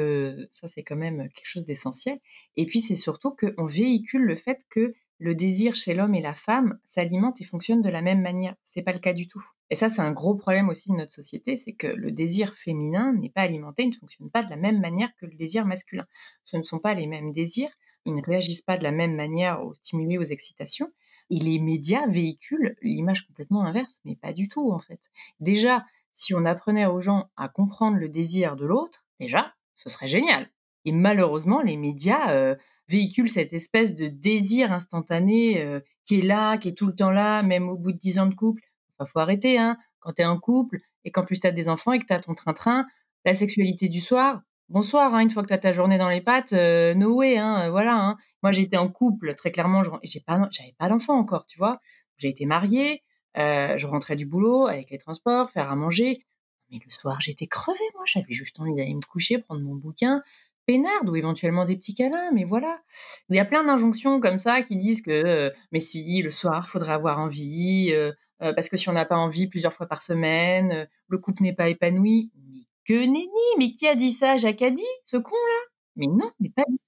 ça, c'est quand même quelque chose d'essentiel. Et puis, c'est surtout qu'on véhicule le fait que le désir chez l'homme et la femme s'alimente et fonctionne de la même manière. C'est pas le cas du tout. Et ça, c'est un gros problème aussi de notre société, c'est que le désir féminin n'est pas alimenté, ne fonctionne pas de la même manière que le désir masculin. Ce ne sont pas les mêmes désirs, ils ne réagissent pas de la même manière aux stimuli, aux excitations. Et les médias véhiculent l'image complètement inverse, mais pas du tout en fait. Déjà, si on apprenait aux gens à comprendre le désir de l'autre, déjà, ce serait génial. Et malheureusement, les médias véhiculent cette espèce de désir instantané qui est là, qui est tout le temps là, même au bout de 10 ans de couple. Enfin, faut arrêter, hein. Quand t'es en couple et qu'en plus t'as des enfants et que t'as ton train-train, la sexualité du soir, bonsoir, hein, une fois que t'as ta journée dans les pattes, no way, hein, voilà, hein. Moi, j'étais en couple, très clairement, j'avais pas d'enfant encore, tu vois. J'ai été mariée, je rentrais du boulot avec les transports, faire à manger. Mais le soir, j'étais crevée, moi. J'avais juste envie d'aller me coucher, prendre mon bouquin, peinarde ou éventuellement des petits câlins, mais voilà. Il y a plein d'injonctions comme ça qui disent que, mais si, le soir, faudrait avoir envie, parce que si on n'a pas envie plusieurs fois par semaine, le couple n'est pas épanoui. Mais que nenni! Mais qui a dit ça? Jacques a dit, ce con-là? Mais non, mais pas du tout.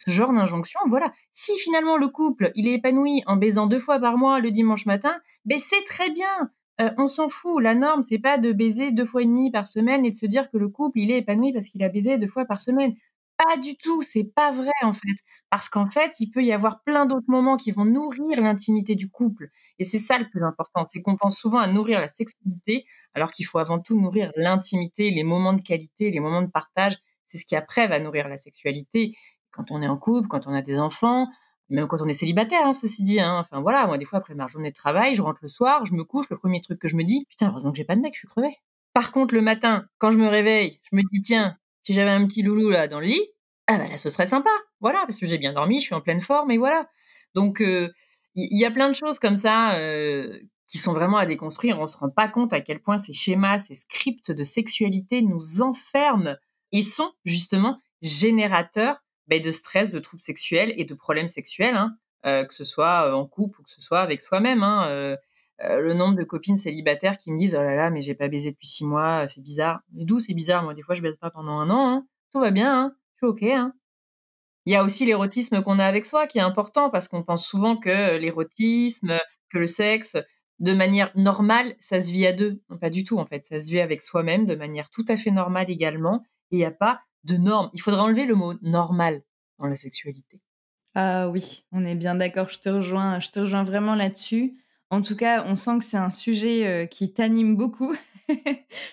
Ce genre d'injonction, voilà. Si finalement le couple, il est épanoui en baisant 2 fois par mois le dimanche matin, ben c'est très bien. On s'en fout. La norme, c'est pas de baiser 2 fois et demi par semaine et de se dire que le couple, il est épanoui parce qu'il a baisé 2 fois par semaine. Pas du tout, c'est pas vrai, en fait. Parce qu'en fait, il peut y avoir plein d'autres moments qui vont nourrir l'intimité du couple et c'est ça le plus important. C'est qu'on pense souvent à nourrir la sexualité, alors qu'il faut avant tout nourrir l'intimité, les moments de qualité, les moments de partage. C'est ce qui après va nourrir la sexualité. Quand on est en couple, quand on a des enfants, même quand on est célibataire, hein, ceci dit, hein. Enfin voilà, moi des fois après ma journée de travail, je rentre le soir, je me couche, le premier truc que je me dis: «Putain, heureusement que j'ai pas de mec, je suis crevée». Par contre, le matin, quand je me réveille, je me dis: «Tiens, si j'avais un petit loulou là dans le lit, ah bah là, ce serait sympa». Voilà, parce que j'ai bien dormi, je suis en pleine forme et voilà. Donc il y a plein de choses comme ça, qui sont vraiment à déconstruire. On se rend pas compte à quel point ces schémas, ces scripts de sexualité nous enferment et sont justement générateurs, de stress, de troubles sexuels et de problèmes sexuels, hein, que ce soit, en couple ou que ce soit avec soi-même, hein, le nombre de copines célibataires qui me disent: «Oh là là, mais j'ai pas baisé depuis 6 mois, c'est bizarre». Mais d'où c'est bizarre? Moi, des fois, je baise pas pendant 1 an, hein. Tout va bien, hein. Je suis OK, hein. Il y a aussi l'érotisme qu'on a avec soi qui est important parce qu'on pense souvent que l'érotisme, que le sexe, de manière normale, ça se vit à 2. Non, pas du tout, en fait. Ça se vit avec soi-même de manière tout à fait normale également et il y a pas de normes. Il faudrait enlever le mot «normal» dans la sexualité. Ah oui, on est bien d'accord, je te rejoins vraiment là-dessus. En tout cas, on sent que c'est un sujet, qui t'anime beaucoup.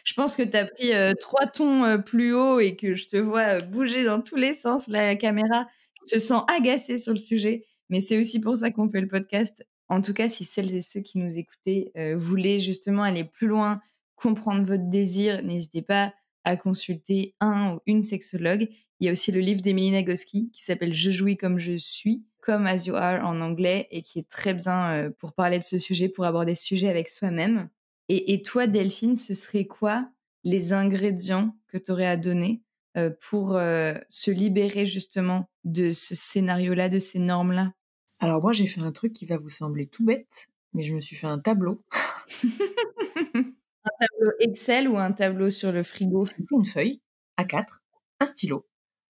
Je pense que tu as pris, 3 tons, plus haut et que je te vois, bouger dans tous les sens, la caméra. Je te sens agacée sur le sujet, mais c'est aussi pour ça qu'on fait le podcast. En tout cas, si celles et ceux qui nous écoutaient, voulaient justement aller plus loin, comprendre votre désir, n'hésitez pas à consulter un ou une sexologue. Il y a aussi le livre d'Emily Nagoski qui s'appelle «Je jouis comme je suis», comme as you are en anglais et qui est très bien, pour parler de ce sujet, pour aborder ce sujet avec soi-même. Et toi, Delphine, ce serait quoi les ingrédients que tu aurais à donner, pour, se libérer justement de ce scénario-là, de ces normes-là? Alors moi, j'ai fait un truc qui va vous sembler tout bête, mais je me suis fait un tableau. Un tableau Excel ou un tableau sur le frigo? J'ai pris une feuille A4, un stylo.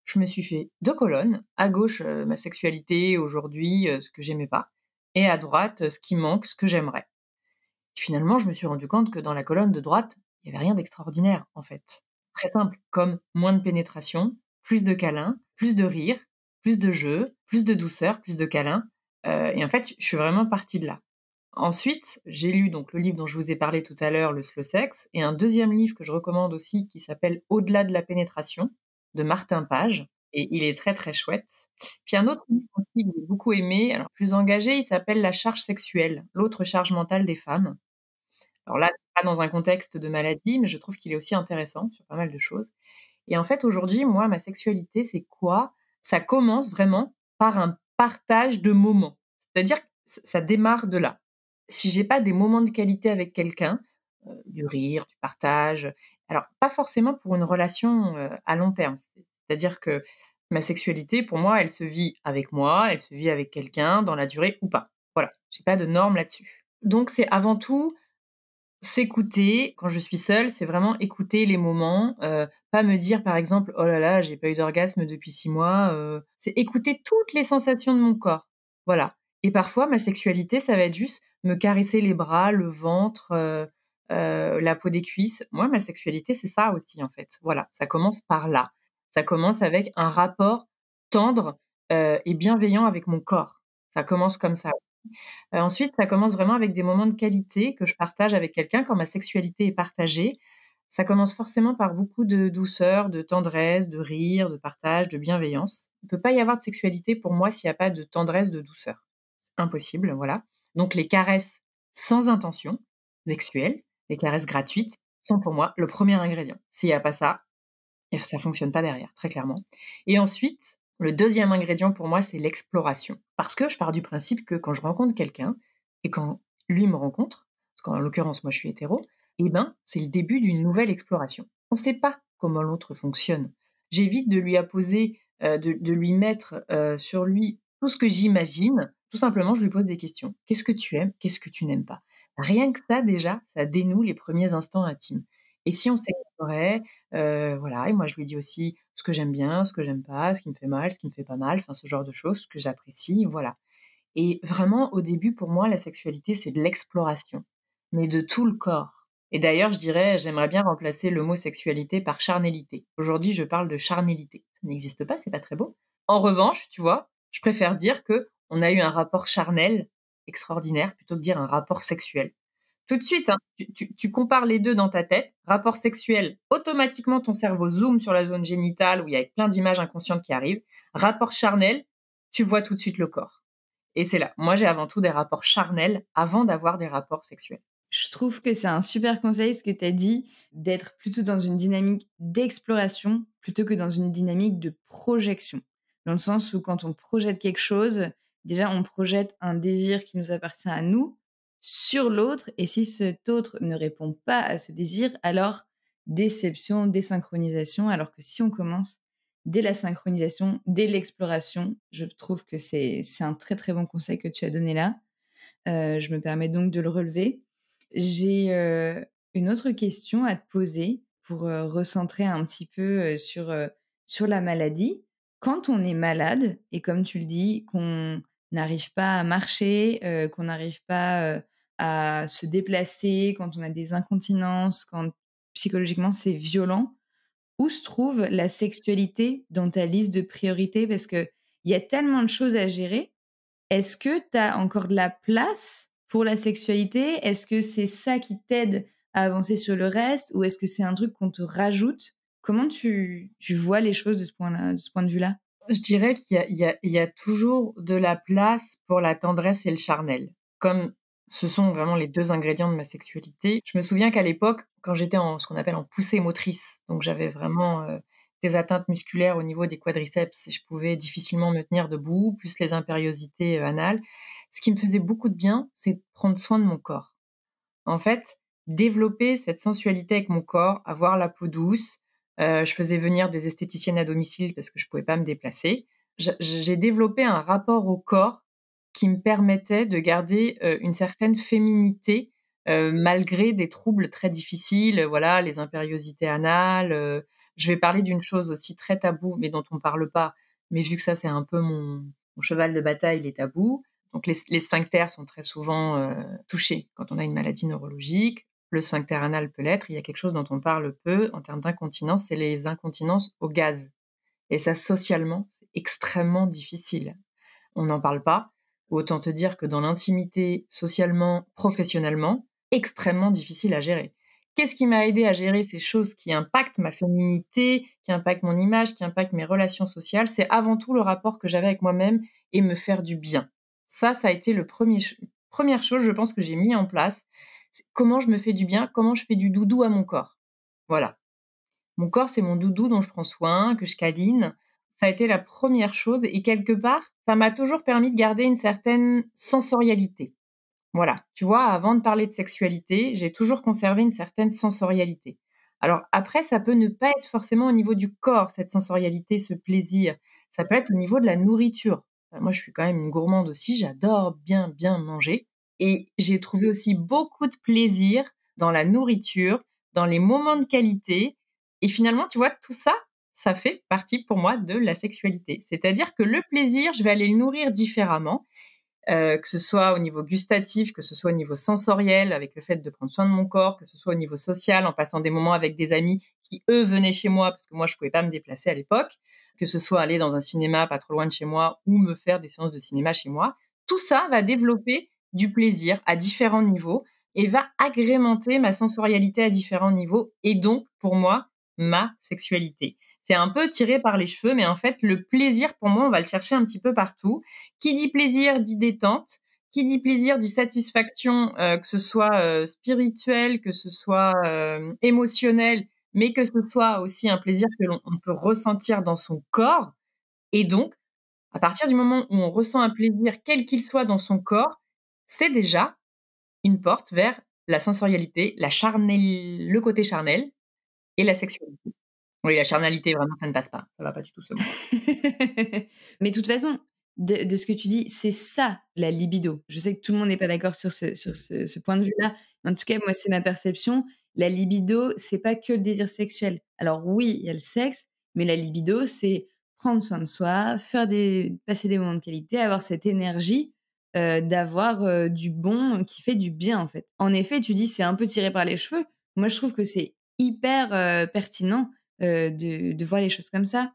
Je me suis fait 2 colonnes. À gauche, ma sexualité aujourd'hui, ce que j'aimais pas et à droite, ce qui manque, ce que j'aimerais. Finalement, je me suis rendu compte que dans la colonne de droite, il y avait rien d'extraordinaire, en fait. Très simple, comme moins de pénétration, plus de câlins, plus de rire, plus de jeux, plus de douceur, plus de câlins, et en fait, je suis vraiment partie de là. Ensuite, j'ai lu donc le livre dont je vous ai parlé tout à l'heure, Le Slow Sex, et un deuxième livre que je recommande aussi qui s'appelle Au-delà de la pénétration de Martin Page, et il est très, très chouette. Puis un autre livre aussi que j'ai beaucoup aimé, alors plus engagé, il s'appelle La charge sexuelle, l'autre charge mentale des femmes. Alors là, pas dans un contexte de maladie, mais je trouve qu'il est aussi intéressant sur pas mal de choses. Et en fait, aujourd'hui, moi, ma sexualité, c'est quoi? Ça commence vraiment par un partage de moments. C'est-à-dire que ça démarre de là. Si j'ai pas des moments de qualité avec quelqu'un, du rire, du partage, alors pas forcément pour une relation, à long terme. C'est-à-dire que ma sexualité, pour moi, elle se vit avec moi, elle se vit avec quelqu'un dans la durée ou pas. Voilà, j'ai pas de normes là-dessus. Donc c'est avant tout s'écouter quand je suis seule, c'est vraiment écouter les moments, pas me dire par exemple: «Oh là là, j'ai pas eu d'orgasme depuis 6 mois», c'est écouter toutes les sensations de mon corps. Voilà, et parfois ma sexualité, ça va être juste me caresser les bras, le ventre, la peau des cuisses. Moi, ma sexualité, c'est ça aussi en fait. Voilà, ça commence par là. Ça commence avec un rapport tendre, et bienveillant avec mon corps. Ça commence comme ça. Ensuite, ça commence vraiment avec des moments de qualité que je partage avec quelqu'un quand ma sexualité est partagée. Ça commence forcément par beaucoup de douceur, de tendresse, de rire, de partage, de bienveillance. Il ne peut pas y avoir de sexualité pour moi s'il n'y a pas de tendresse, de douceur. C'est impossible, voilà. Donc les caresses sans intention sexuelle, les caresses gratuites sont pour moi le premier ingrédient. S'il n'y a pas ça, et ça fonctionne pas derrière, très clairement. Et ensuite, le deuxième ingrédient pour moi, c'est l'exploration. Parce que je pars du principe que quand je rencontre quelqu'un et quand lui me rencontre, parce qu'en l'occurrence, moi, je suis hétéro, eh ben, c'est le début d'une nouvelle exploration. On ne sait pas comment l'autre fonctionne. J'évite de lui apposer, de lui mettre, sur lui tout ce que j'imagine. Tout simplement, je lui pose des questions. Qu'est-ce que tu aimes? Qu'est-ce que tu n'aimes pas? Rien que ça, déjà, ça dénoue les premiers instants intimes. Et si on s'explorait, voilà, et moi je lui dis aussi ce que j'aime bien, ce que j'aime pas, ce qui me fait mal, ce qui me fait pas mal, enfin ce genre de choses que j'apprécie, voilà. Et vraiment au début pour moi la sexualité c'est de l'exploration, mais de tout le corps. Et d'ailleurs, je dirais, j'aimerais bien remplacer le mot sexualité par charnélité. Aujourd'hui, je parle de charnélité. Ça n'existe pas, c'est pas très beau. En revanche, tu vois, je préfère dire que on a eu un rapport charnel extraordinaire plutôt que dire un rapport sexuel. Tout de suite, hein, tu compares les 2 dans ta tête. Rapport sexuel, automatiquement ton cerveau zoome sur la zone génitale où il y a plein d'images inconscientes qui arrivent. Rapport charnel, tu vois tout de suite le corps. Et c'est là. Moi, j'ai avant tout des rapports charnels avant d'avoir des rapports sexuels. Je trouve que c'est un super conseil ce que tu as dit, d'être plutôt dans une dynamique d'exploration plutôt que dans une dynamique de projection. Dans le sens où quand on projette quelque chose, déjà on projette un désir qui nous appartient à nous sur l'autre et si cet autre ne répond pas à ce désir, alors déception, désynchronisation, alors que si on commence dès la synchronisation, dès l'exploration, je trouve que c'est un très très bon conseil que tu as donné là. Je me permets donc de le relever. J'ai, une autre question à te poser pour, recentrer un petit peu, sur la maladie. Quand on est malade et comme tu le dis, qu'on n'arrive pas à marcher, qu'on n'arrive pas, à se déplacer, quand on a des incontinences, quand psychologiquement c'est violent, où se trouve la sexualité dans ta liste de priorités? Parce qu'il y a tellement de choses à gérer. Est-ce que tu as encore de la place pour la sexualité? Est-ce que c'est ça qui t'aide à avancer sur le reste ou est-ce que c'est un truc qu'on te rajoute? Comment tu vois les choses de ce point de vue-là? Je dirais qu'il y a toujours de la place pour la tendresse et le charnel. Comme ce sont vraiment les 2 ingrédients de ma sexualité. Je me souviens qu'à l'époque, quand j'étais en ce qu'on appelle en poussée motrice, donc j'avais vraiment, des atteintes musculaires au niveau des quadriceps et je pouvais difficilement me tenir debout, plus les impériosités, anales. Ce qui me faisait beaucoup de bien, c'est de prendre soin de mon corps. En fait, développer cette sensualité avec mon corps, avoir la peau douce, je faisais venir des esthéticiennes à domicile parce que je pouvais pas me déplacer. J'ai développé un rapport au corps qui me permettait de garder, une certaine féminité, malgré des troubles très difficiles, voilà, les impériosités anales, je vais parler d'une chose aussi très taboue, mais dont on parle pas, mais vu que ça, c'est un peu mon cheval de bataille, les tabous. Donc les sphincters sont très souvent, touchés quand on a une maladie neurologique. Le sphincter anal peut l'être. Il y a quelque chose dont on parle peu en termes d'incontinence, c'est les incontinences au gaz et ça, socialement, c'est extrêmement difficile. On n'en parle pas. Autant te dire que dans l'intimité, socialement, professionnellement, extrêmement difficile à gérer. Qu'est-ce qui m'a aidé à gérer ces choses qui impactent ma féminité, qui impactent mon image, qui impactent mes relations sociales? C'est avant tout le rapport que j'avais avec moi-même et me faire du bien. Ça a été le première chose, je pense, que j'ai mis en place. C'est comment je me fais du bien, comment je fais du doudou à mon corps. Voilà. Mon corps, c'est mon doudou dont je prends soin, que je câline. Ça a été la première chose et quelque part, ça m'a toujours permis de garder une certaine sensorialité. Voilà, tu vois, avant de parler de sexualité, j'ai toujours conservé une certaine sensorialité. Alors après, ça peut ne pas être forcément au niveau du corps, cette sensorialité, ce plaisir. Ça peut être au niveau de la nourriture. Moi, je suis quand même une gourmande aussi, j'adore bien, bien manger. Et j'ai trouvé aussi beaucoup de plaisir dans la nourriture, dans les moments de qualité. Et finalement, tu vois, tout ça, ça fait partie pour moi de la sexualité. C'est-à-dire que le plaisir, je vais aller le nourrir différemment. Que ce soit au niveau gustatif, que ce soit au niveau sensoriel, avec le fait de prendre soin de mon corps, que ce soit au niveau social, en passant des moments avec des amis qui, eux, venaient chez moi, parce que moi, je pouvais pas me déplacer à l'époque, que ce soit aller dans un cinéma pas trop loin de chez moi ou me faire des séances de cinéma chez moi. Tout ça va développer du plaisir à différents niveaux et va agrémenter ma sensorialité à différents niveaux et donc, pour moi, ma sexualité. C'est un peu tiré par les cheveux, mais en fait, le plaisir, pour moi, on va le chercher un petit peu partout. Qui dit plaisir dit détente. Qui dit plaisir dit satisfaction, que ce soit spirituel, que ce soit émotionnel, mais que ce soit aussi un plaisir que l'on on peut ressentir dans son corps. Et donc, à partir du moment où on ressent un plaisir, quel qu'il soit dans son corps, c'est déjà une porte vers la sensorialité, le côté charnel et la sexualité. Oui, la charnalité, vraiment, ça ne passe pas. Ça va pas du tout, ce mot. Mais de toute façon, de ce que tu dis, c'est ça la libido. Je sais que tout le monde n'est pas d'accord sur ce point de vue-là. En tout cas, moi, c'est ma perception. La libido, c'est pas que le désir sexuel. Alors oui, il y a le sexe, mais la libido, c'est prendre soin de soi, passer des moments de qualité, avoir cette énergie, d'avoir, du bon qui fait du bien, en fait. En effet, tu dis: «C'est un peu tiré par les cheveux». Moi, je trouve que c'est hyper, pertinent, de voir les choses comme ça.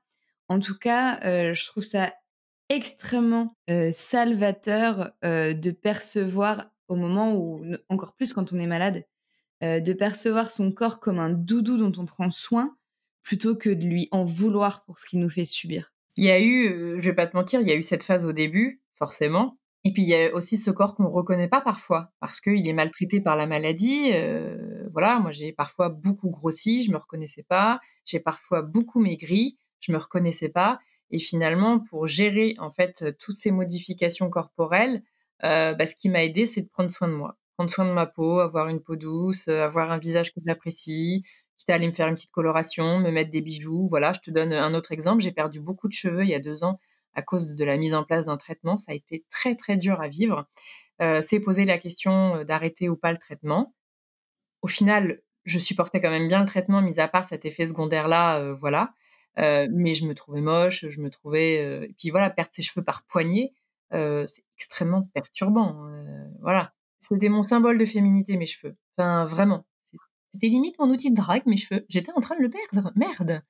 En tout cas, je trouve ça extrêmement, salvateur, de percevoir au moment où encore plus quand on est malade, de percevoir son corps comme un doudou dont on prend soin, plutôt que de lui en vouloir pour ce qu'il nous fait subir. Il y a eu, je vais pas te mentir, il y a eu cette phase au début, forcément. Et puis il y a aussi ce corps qu'on reconnaît pas parfois, parce qu'il est maltraité par la maladie. Voilà, moi j'ai parfois beaucoup grossi, je me reconnaissais pas. J'ai parfois beaucoup maigri, je me reconnaissais pas. Et finalement, pour gérer en fait toutes ces modifications corporelles, ce qui m'a aidée, c'est de prendre soin de moi. Prendre soin de ma peau, avoir une peau douce, avoir un visage que j'apprécie, quitte à aller me faire une petite coloration, me mettre des bijoux. Voilà, je te donne un autre exemple. J'ai perdu beaucoup de cheveux il y a 2 ans à cause de la mise en place d'un traitement. Ça a été très, très dur à vivre. C'est poser la question, d'arrêter ou pas le traitement. Au final, je supportais quand même bien le traitement, mis à part cet effet secondaire-là, voilà. Mais je me trouvais moche, je me trouvais, et puis voilà, perdre ses cheveux par poignée, c'est extrêmement perturbant, voilà. C'était mon symbole de féminité, mes cheveux. Enfin, vraiment. C'était limite mon outil de drague, mes cheveux. J'étais en train de le perdre, merde!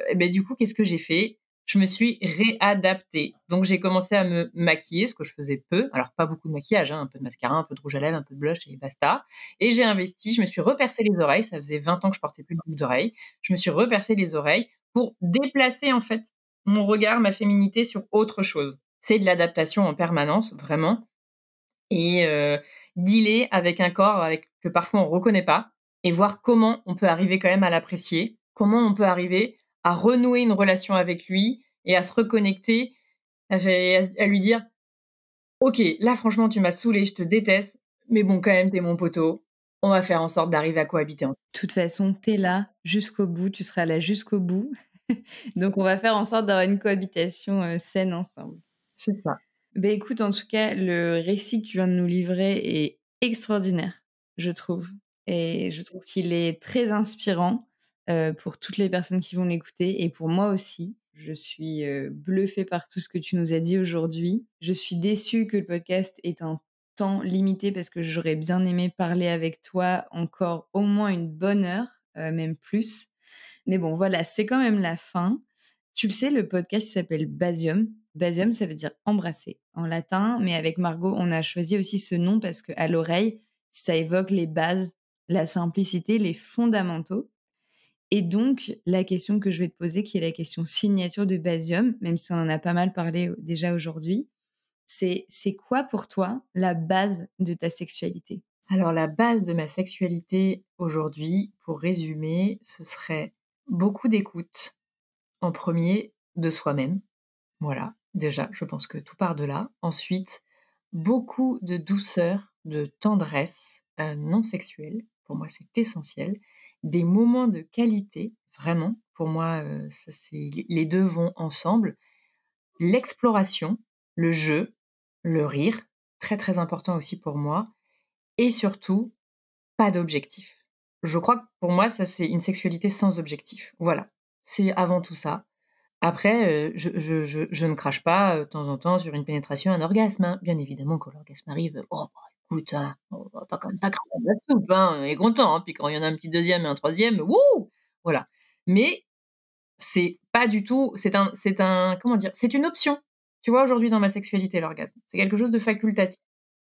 Et beh, du coup, qu'est-ce que j'ai fait? Je me suis réadaptée. Donc j'ai commencé à me maquiller, ce que je faisais peu. Alors pas beaucoup de maquillage, hein, un peu de mascara, un peu de rouge à lèvres, un peu de blush et basta. Et j'ai investi, je me suis repercé les oreilles. Ça faisait 20 ans que je portais plus de boucles d'oreilles. Je me suis repercé les oreilles pour déplacer, en fait, mon regard, ma féminité sur autre chose. C'est de l'adaptation en permanence, vraiment. Et dealer avec un corps que parfois on reconnaît pas et voir comment on peut arriver quand même à l'apprécier, comment on peut arriver à renouer une relation avec lui et à se reconnecter, à lui dire: «OK, là franchement tu m'as saoulée, je te déteste, mais bon quand même tu es mon poteau, on va faire en sorte d'arriver à cohabiter ensemble». De toute façon, tu es là jusqu'au bout, tu seras là jusqu'au bout. Donc on va faire en sorte d'avoir une cohabitation, saine ensemble. C'est ça. Beh, écoute, en tout cas, le récit que tu viens de nous livrer est extraordinaire, je trouve, et je trouve qu'il est très inspirant, pour toutes les personnes qui vont l'écouter et pour moi aussi. Je suis, bluffée par tout ce que tu nous as dit aujourd'hui. Je suis déçue que le podcast ait un temps limité parce que j'aurais bien aimé parler avec toi encore au moins une bonne heure, même plus. Mais bon, voilà, c'est quand même la fin. Tu le sais, le podcast il s'appelle Basium. Basium, ça veut dire embrasser en latin, mais avec Margot, on a choisi aussi ce nom parce qu'à l'oreille, ça évoque les bases, la simplicité, les fondamentaux. Et donc, la question que je vais te poser, qui est la question signature de Basium, même si on en a pas mal parlé déjà aujourd'hui, c'est quoi pour toi la base de ta sexualité? Alors la base de ma sexualité aujourd'hui, pour résumer, ce serait beaucoup d'écoute, en premier de soi-même. Voilà, déjà, je pense que tout part de là. Ensuite, beaucoup de douceur, de tendresse, non sexuelle. Pour moi, c'est essentiel. Des moments de qualité, vraiment. Pour moi, ça c'est les 2 vont ensemble. L'exploration, le jeu, le rire, très, très important aussi pour moi et surtout, pas d'objectif. Je crois que pour moi, ça c'est une sexualité sans objectif. Voilà, c'est avant tout ça. Après, je ne crache pas, de temps en temps sur une pénétration, un orgasme, hein. Bien évidemment, quand l'orgasme arrive, oh bah, écoute, hein, on va pas quand même pas cramer la soupe, hein, on est content, hein. Puis quand il y en a un petit deuxième et un troisième, wouh! Voilà. Mais c'est pas du tout c'est un comment dire? C'est une option. Tu vois, aujourd'hui dans ma sexualité, l'orgasme. C'est quelque chose de facultatif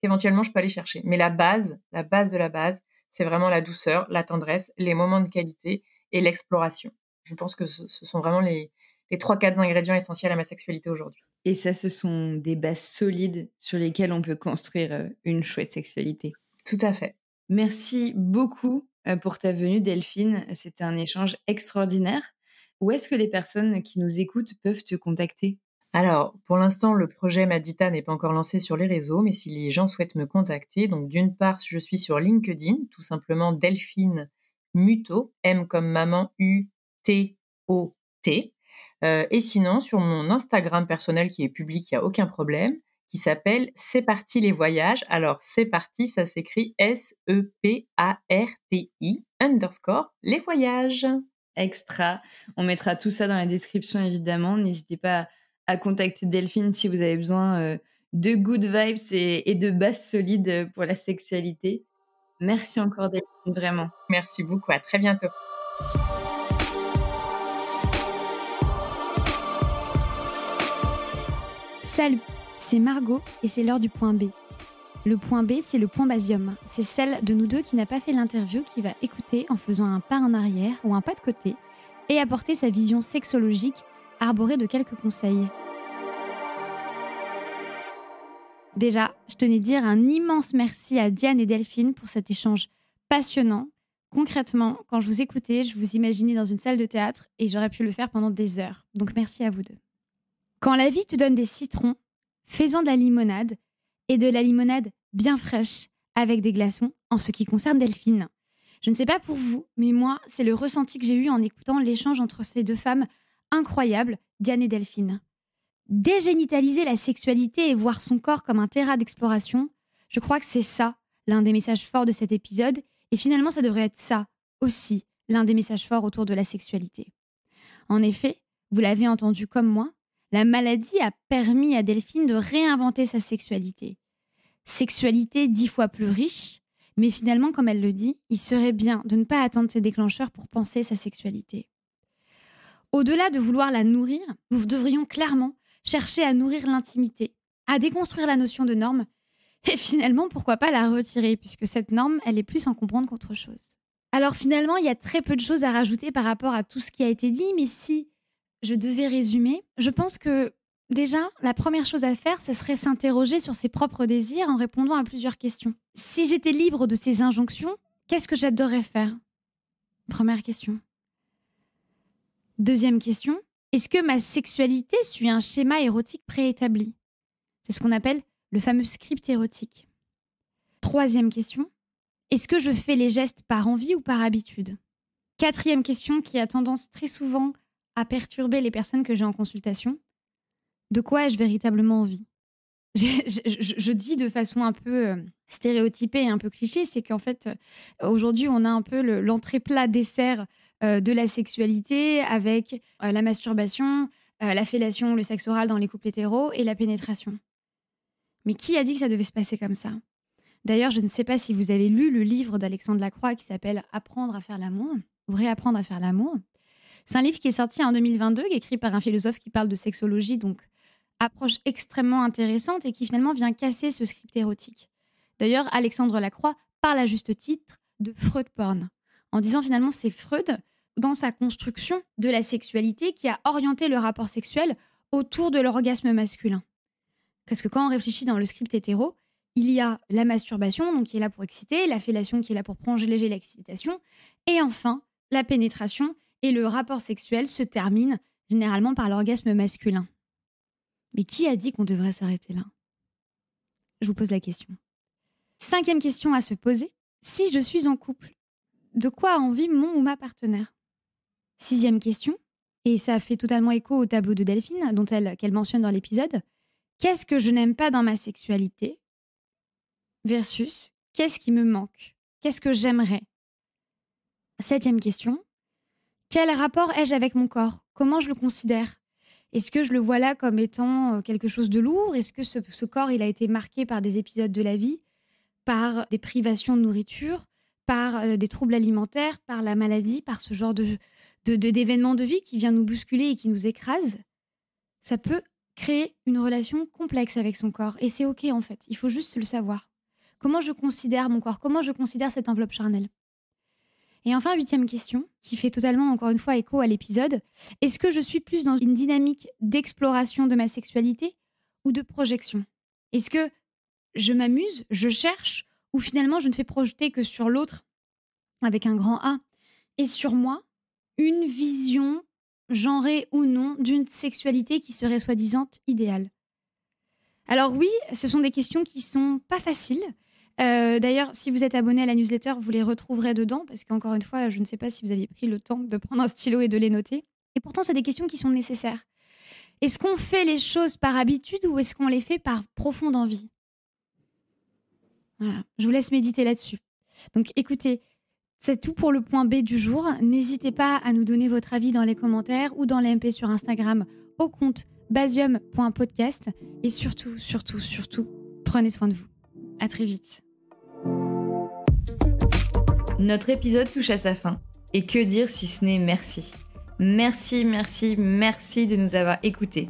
qu'éventuellement je peux aller chercher. Mais la base de la base, c'est vraiment la douceur, la tendresse, les moments de qualité et l'exploration. Je pense que ce sont vraiment les 3-4 ingrédients essentiels à ma sexualité aujourd'hui. Et ça, ce sont des bases solides sur lesquelles on peut construire, une chouette sexualité. Tout à fait. Merci beaucoup, pour ta venue Delphine, c'était un échange extraordinaire. Où est-ce que les personnes qui nous écoutent peuvent te contacter? Alors, pour l'instant, le projet Madita n'est pas encore lancé sur les réseaux, mais si les gens souhaitent me contacter, donc d'une part, je suis sur LinkedIn, tout simplement Delphine Muto, M comme maman, U-T-O-T. Et sinon, sur mon Instagram personnel qui est public, il n'y a aucun problème, qui s'appelle C'est parti les voyages. Alors, c'est parti, ça s'écrit SEPARTI _ les voyages. Extra. On mettra tout ça dans la description évidemment. N'hésitez pas à contacter Delphine si vous avez besoin, de good vibes et de bases solides, pour la sexualité. Merci encore Delphine, vraiment. Merci beaucoup, à très bientôt. Salut, c'est Margot et c'est l'heure du point B. Le point B, c'est le point Basium. C'est celle de nous deux qui n'a pas fait l'interview qui va écouter en faisant un pas en arrière ou un pas de côté et apporter sa vision sexologique arborée de quelques conseils. Déjà, je tenais à dire un immense merci à Diane et Delphine pour cet échange passionnant. Concrètement, quand je vous écoutais, je vous imaginais dans une salle de théâtre et j'aurais pu le faire pendant des heures. Donc merci à vous deux. Quand la vie te donne des citrons, fais-en de la limonade et de la limonade bien fraîche avec des glaçons en ce qui concerne Delphine. Je ne sais pas pour vous, mais moi, c'est le ressenti que j'ai eu en écoutant l'échange entre ces deux femmes incroyables, Diane et Delphine. Dégénitaliser la sexualité et voir son corps comme un terrain d'exploration, je crois que c'est ça l'un des messages forts de cet épisode et finalement ça devrait être ça aussi l'un des messages forts autour de la sexualité. En effet, vous l'avez entendu comme moi, la maladie a permis à Delphine de réinventer sa sexualité. Sexualité 10 fois plus riche, mais finalement, comme elle le dit, il serait bien de ne pas attendre ses déclencheurs pour penser sa sexualité. Au-delà de vouloir la nourrir, nous devrions clairement chercher à nourrir l'intimité, à déconstruire la notion de norme, et finalement, pourquoi pas la retirer, puisque cette norme, elle est plus en comprendre qu'autre chose. Alors finalement, il y a très peu de choses à rajouter par rapport à tout ce qui a été dit, mais si je devais résumer, je pense que déjà, la première chose à faire, ce serait s'interroger sur ses propres désirs en répondant à plusieurs questions. Si j'étais libre de ces injonctions, qu'est-ce que j'adorerais faire ? Première question. Deuxième question, est-ce que ma sexualité suit un schéma érotique préétabli ? C'est ce qu'on appelle le fameux script érotique. Troisième question, est-ce que je fais les gestes par envie ou par habitude ? Quatrième question qui a tendance très souvent à perturber les personnes que j'ai en consultation. De quoi ai-je véritablement envie ? Je dis de façon un peu stéréotypée et un peu cliché, c'est qu'en fait, aujourd'hui, on a un peu l'entrée plat dessert de la sexualité avec la masturbation, la fellation, le sexe oral dans les couples hétéros et la pénétration. Mais qui a dit que ça devait se passer comme ça ? D'ailleurs, je ne sais pas si vous avez lu le livre d'Alexandre Lacroix qui s'appelle « Apprendre à faire l'amour » ou « Réapprendre à faire l'amour ». C'est un livre qui est sorti en 2022, écrit par un philosophe qui parle de sexologie, donc approche extrêmement intéressante et qui finalement vient casser ce script érotique. D'ailleurs, Alexandre Lacroix parle à juste titre de Freud porn, en disant finalement c'est Freud, dans sa construction de la sexualité, qui a orienté le rapport sexuel autour de l'orgasme masculin. Parce que quand on réfléchit dans le script hétéro, il y a la masturbation, donc qui est là pour exciter, la fellation qui est là pour prolonger l'excitation, et enfin la pénétration, et le rapport sexuel se termine généralement par l'orgasme masculin. Mais qui a dit qu'on devrait s'arrêter là ? Je vous pose la question. 5e question à se poser. Si je suis en couple, de quoi a envie mon ou ma partenaire ? 6e question, et ça fait totalement écho au tableau de Delphine, qu'elle mentionne dans l'épisode. Qu'est-ce que je n'aime pas dans ma sexualité ? Versus, qu'est-ce qui me manque ? Qu'est-ce que j'aimerais ? 7e question. Quel rapport ai-je avec mon corps ? Comment je le considère ? Est-ce que je le vois là comme étant quelque chose de lourd ? Est-ce que ce corps il a été marqué par des épisodes de la vie, par des privations de nourriture, par des troubles alimentaires, par la maladie, par ce genre d'événements de vie qui vient nous bousculer et qui nous écrase ? Ça peut créer une relation complexe avec son corps. Et c'est OK en fait, il faut juste le savoir. Comment je considère mon corps ? Comment je considère cette enveloppe charnelle ? Et enfin, 8e question, qui fait totalement, encore une fois, écho à l'épisode. Est-ce que je suis plus dans une dynamique d'exploration de ma sexualité ou de projection ? Est-ce que je m'amuse, je cherche, ou finalement je ne fais projeter que sur l'autre, avec un grand A, et sur moi, une vision, genrée ou non, d'une sexualité qui serait soi-disant idéale ? Alors oui, ce sont des questions qui sont pas faciles. D'ailleurs, si vous êtes abonné à la newsletter, vous les retrouverez dedans, parce qu'encore une fois, je ne sais pas si vous aviez pris le temps de prendre un stylo et de les noter. Et pourtant, c'est des questions qui sont nécessaires. Est-ce qu'on fait les choses par habitude ou est-ce qu'on les fait par profonde envie ? Voilà, je vous laisse méditer là-dessus. Donc écoutez, c'est tout pour le point B du jour. N'hésitez pas à nous donner votre avis dans les commentaires ou dans les MP sur Instagram au compte basium.podcast. Et surtout, prenez soin de vous. À très vite. Notre épisode touche à sa fin. Et que dire si ce n'est merci. Merci, merci, merci de nous avoir écoutés.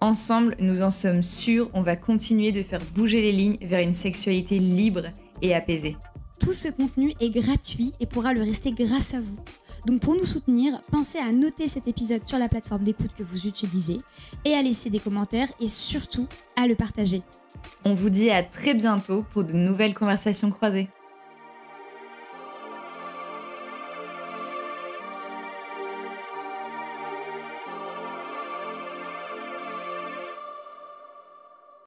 Ensemble, nous en sommes sûrs, on va continuer de faire bouger les lignes vers une sexualité libre et apaisée. Tout ce contenu est gratuit et pourra le rester grâce à vous. Donc pour nous soutenir, pensez à noter cet épisode sur la plateforme d'écoute que vous utilisez et à laisser des commentaires et surtout à le partager. On vous dit à très bientôt pour de nouvelles conversations croisées.